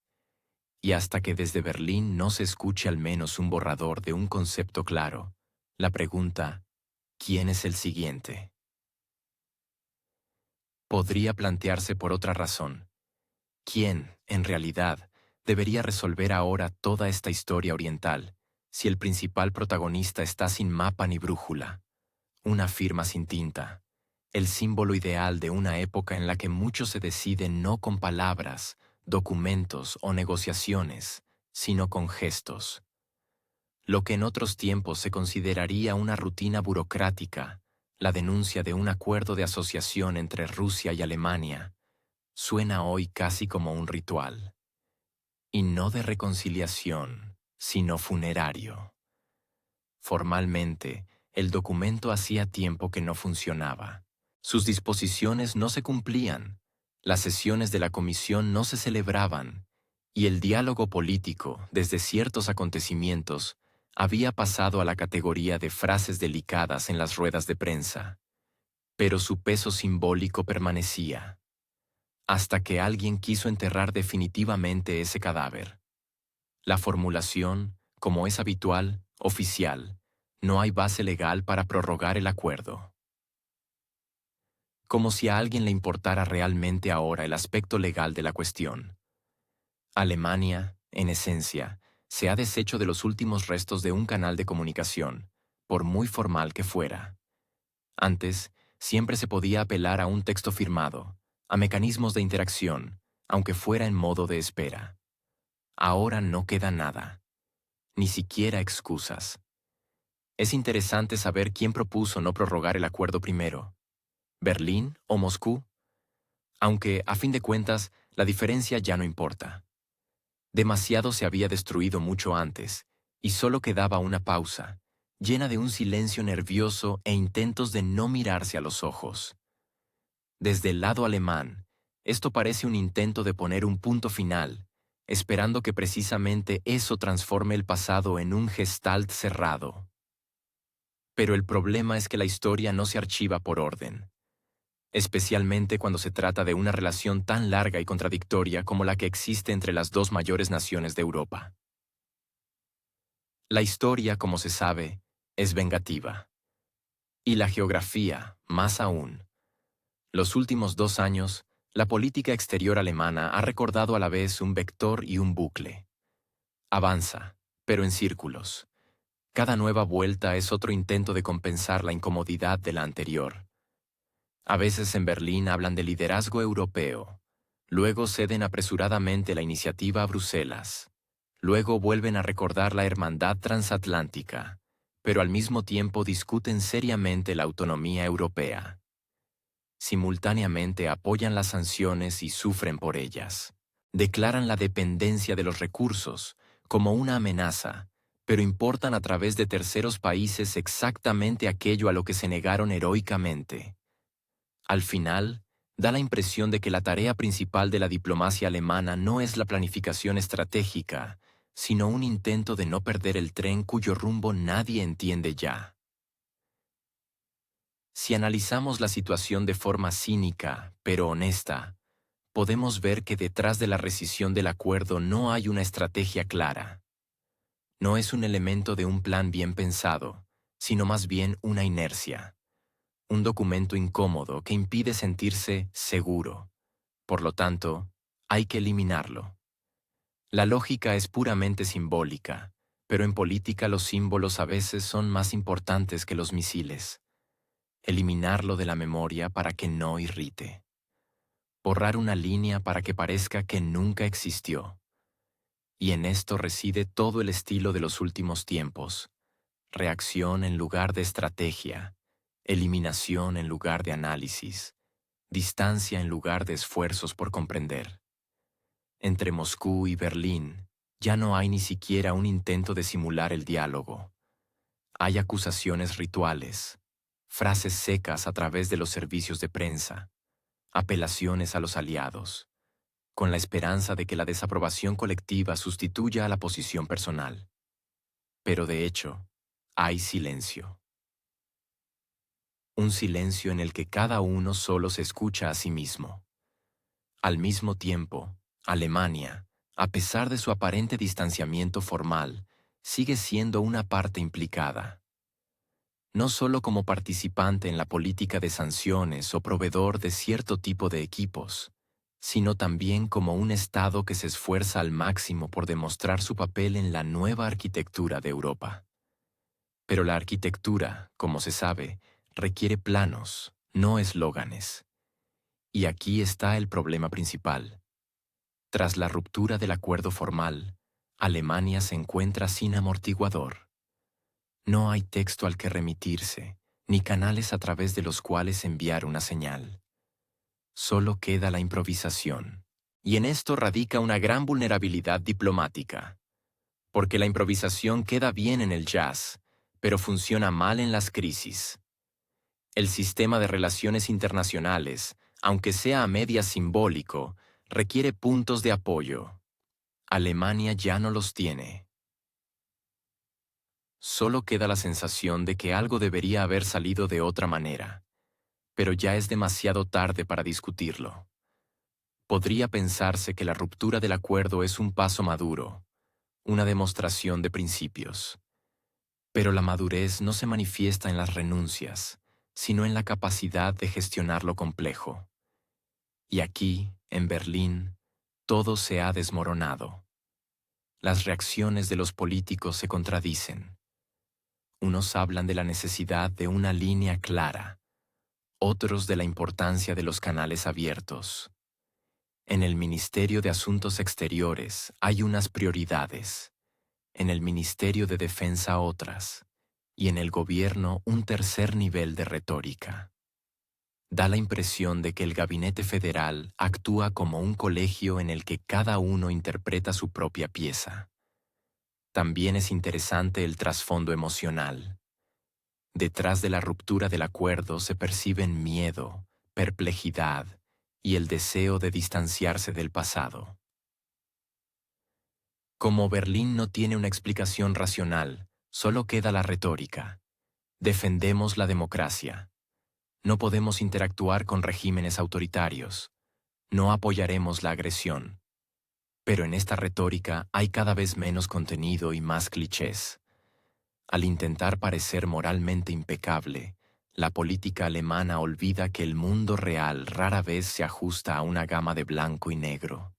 Y hasta que desde Berlín no se escuche al menos un borrador de un concepto claro, la pregunta, ¿quién es el siguiente?, podría plantearse por otra razón. ¿Quién, en realidad, debería resolver ahora toda esta historia oriental, si el principal protagonista está sin mapa ni brújula, una firma sin tinta, el símbolo ideal de una época en la que mucho se decide no con palabras, documentos o negociaciones, sino con gestos? Lo que en otros tiempos se consideraría una rutina burocrática, la denuncia de un acuerdo de asociación entre Rusia y Alemania, suena hoy casi como un ritual. Y no de reconciliación, sino funerario. Formalmente, el documento hacía tiempo que no funcionaba. Sus disposiciones no se cumplían, las sesiones de la comisión no se celebraban, y el diálogo político, desde ciertos acontecimientos, había pasado a la categoría de frases delicadas en las ruedas de prensa. Pero su peso simbólico permanecía, hasta que alguien quiso enterrar definitivamente ese cadáver. La formulación, como es habitual, oficial, no hay base legal para prorrogar el acuerdo. Como si a alguien le importara realmente ahora el aspecto legal de la cuestión. Alemania, en esencia, se ha deshecho de los últimos restos de un canal de comunicación, por muy formal que fuera. Antes, siempre se podía apelar a un texto firmado, a mecanismos de interacción, aunque fuera en modo de espera. Ahora no queda nada, ni siquiera excusas. Es interesante saber quién propuso no prorrogar el acuerdo primero, ¿Berlín o Moscú? Aunque, a fin de cuentas, la diferencia ya no importa. Demasiado se había destruido mucho antes, y solo quedaba una pausa, llena de un silencio nervioso e intentos de no mirarse a los ojos. Desde el lado alemán, esto parece un intento de poner un punto final, esperando que precisamente eso transforme el pasado en un gestalt cerrado. Pero el problema es que la historia no se archiva por orden, especialmente cuando se trata de una relación tan larga y contradictoria como la que existe entre las dos mayores naciones de Europa. La historia, como se sabe, es vengativa. Y la geografía, más aún. Los últimos 2 años, la política exterior alemana ha recordado a la vez un vector y un bucle. Avanza, pero en círculos. Cada nueva vuelta es otro intento de compensar la incomodidad de la anterior. A veces en Berlín hablan de liderazgo europeo. Luego ceden apresuradamente la iniciativa a Bruselas. Luego vuelven a recordar la hermandad transatlántica, pero al mismo tiempo discuten seriamente la autonomía europea. Simultáneamente apoyan las sanciones y sufren por ellas. Declaran la dependencia de los recursos como una amenaza, pero importan a través de terceros países exactamente aquello a lo que se negaron heroicamente. Al final, da la impresión de que la tarea principal de la diplomacia alemana no es la planificación estratégica, sino un intento de no perder el tren cuyo rumbo nadie entiende ya. Si analizamos la situación de forma cínica, pero honesta, podemos ver que detrás de la rescisión del acuerdo no hay una estrategia clara. No es un elemento de un plan bien pensado, sino más bien una inercia. Un documento incómodo que impide sentirse seguro. Por lo tanto, hay que eliminarlo. La lógica es puramente simbólica, pero en política los símbolos a veces son más importantes que los misiles. Eliminarlo de la memoria para que no irrite. Borrar una línea para que parezca que nunca existió. Y en esto reside todo el estilo de los últimos tiempos. Reacción en lugar de estrategia, eliminación en lugar de análisis, distancia en lugar de esfuerzos por comprender. Entre Moscú y Berlín ya no hay ni siquiera un intento de simular el diálogo. Hay acusaciones rituales, frases secas a través de los servicios de prensa, apelaciones a los aliados, con la esperanza de que la desaprobación colectiva sustituya a la posición personal. Pero de hecho, hay silencio. un silencio en el que cada uno solo se escucha a sí mismo. Al mismo tiempo, Alemania, a pesar de su aparente distanciamiento formal, sigue siendo una parte implicada. No solo como participante en la política de sanciones o proveedor de cierto tipo de equipos, sino también como un Estado que se esfuerza al máximo por demostrar su papel en la nueva arquitectura de Europa. Pero la arquitectura, como se sabe, requiere planos, no eslóganes. Y aquí está el problema principal. Tras la ruptura del acuerdo formal, Alemania se encuentra sin amortiguador. No hay texto al que remitirse, ni canales a través de los cuales enviar una señal. Solo queda la improvisación. Y en esto radica una gran vulnerabilidad diplomática. Porque la improvisación queda bien en el jazz, pero funciona mal en las crisis. El sistema de relaciones internacionales, aunque sea a medias simbólico, requiere puntos de apoyo. Alemania ya no los tiene. Solo queda la sensación de que algo debería haber salido de otra manera, pero ya es demasiado tarde para discutirlo. Podría pensarse que la ruptura del acuerdo es un paso maduro, una demostración de principios. Pero la madurez no se manifiesta en las renuncias, sino en la capacidad de gestionar lo complejo. Y aquí, en Berlín, todo se ha desmoronado. Las reacciones de los políticos se contradicen. Unos hablan de la necesidad de una línea clara, otros de la importancia de los canales abiertos. En el Ministerio de Asuntos Exteriores hay unas prioridades, en el Ministerio de Defensa otras, y en el gobierno un tercer nivel de retórica. Da la impresión de que el gabinete federal actúa como un colegio en el que cada uno interpreta su propia pieza. También es interesante el trasfondo emocional. Detrás de la ruptura del acuerdo se perciben miedo, perplejidad y el deseo de distanciarse del pasado. Como Berlín no tiene una explicación racional, solo queda la retórica. Defendemos la democracia. No podemos interactuar con regímenes autoritarios. No apoyaremos la agresión. Pero en esta retórica hay cada vez menos contenido y más clichés. Al intentar parecer moralmente impecable, la política alemana olvida que el mundo real rara vez se ajusta a una gama de blanco y negro.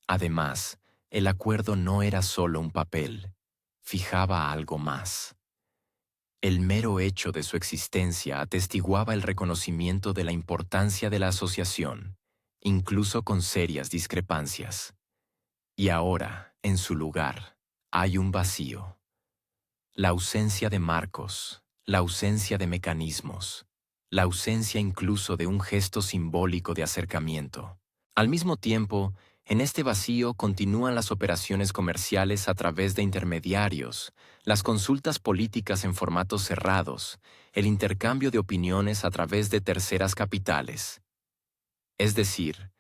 Además, el acuerdo no era solo un papel, fijaba algo más. El mero hecho de su existencia atestiguaba el reconocimiento de la importancia de la asociación, incluso con serias discrepancias. Y ahora, en su lugar, hay un vacío. La ausencia de marcos, la ausencia de mecanismos, la ausencia incluso de un gesto simbólico de acercamiento. Al mismo tiempo, en este vacío continúan las operaciones comerciales a través de intermediarios, las consultas políticas en formatos cerrados, el intercambio de opiniones a través de terceras capitales. Es decir,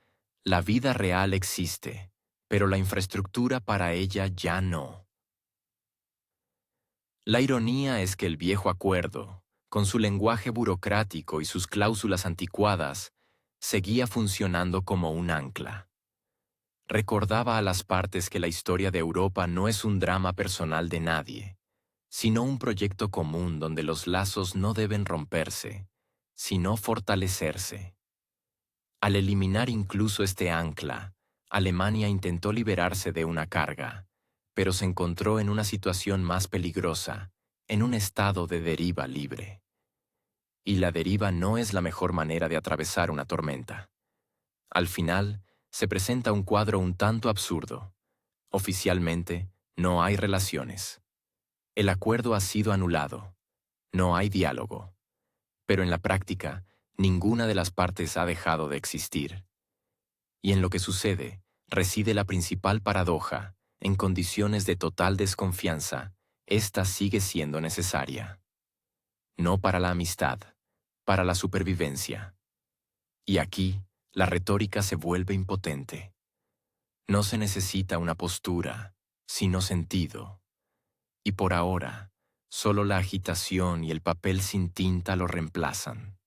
la vida real existe, pero la infraestructura para ella ya no. La ironía es que el viejo acuerdo, con su lenguaje burocrático y sus cláusulas anticuadas, seguía funcionando como un ancla. Recordaba a las partes que la historia de Europa no es un drama personal de nadie, sino un proyecto común donde los lazos no deben romperse, sino fortalecerse. Al eliminar incluso este ancla, Alemania intentó liberarse de una carga, pero se encontró en una situación más peligrosa, en un estado de deriva libre. Y la deriva no es la mejor manera de atravesar una tormenta. Al final, se presenta un cuadro un tanto absurdo. Oficialmente, no hay relaciones. El acuerdo ha sido anulado. No hay diálogo. Pero en la práctica, ninguna de las partes ha dejado de existir. Y en lo que sucede, reside la principal paradoja. En condiciones de total desconfianza, esta sigue siendo necesaria. No para la amistad, para la supervivencia. Y aquí, la retórica se vuelve impotente. No se necesita una postura, sino sentido. Y por ahora, Solo la agitación y el papel sin tinta lo reemplazan.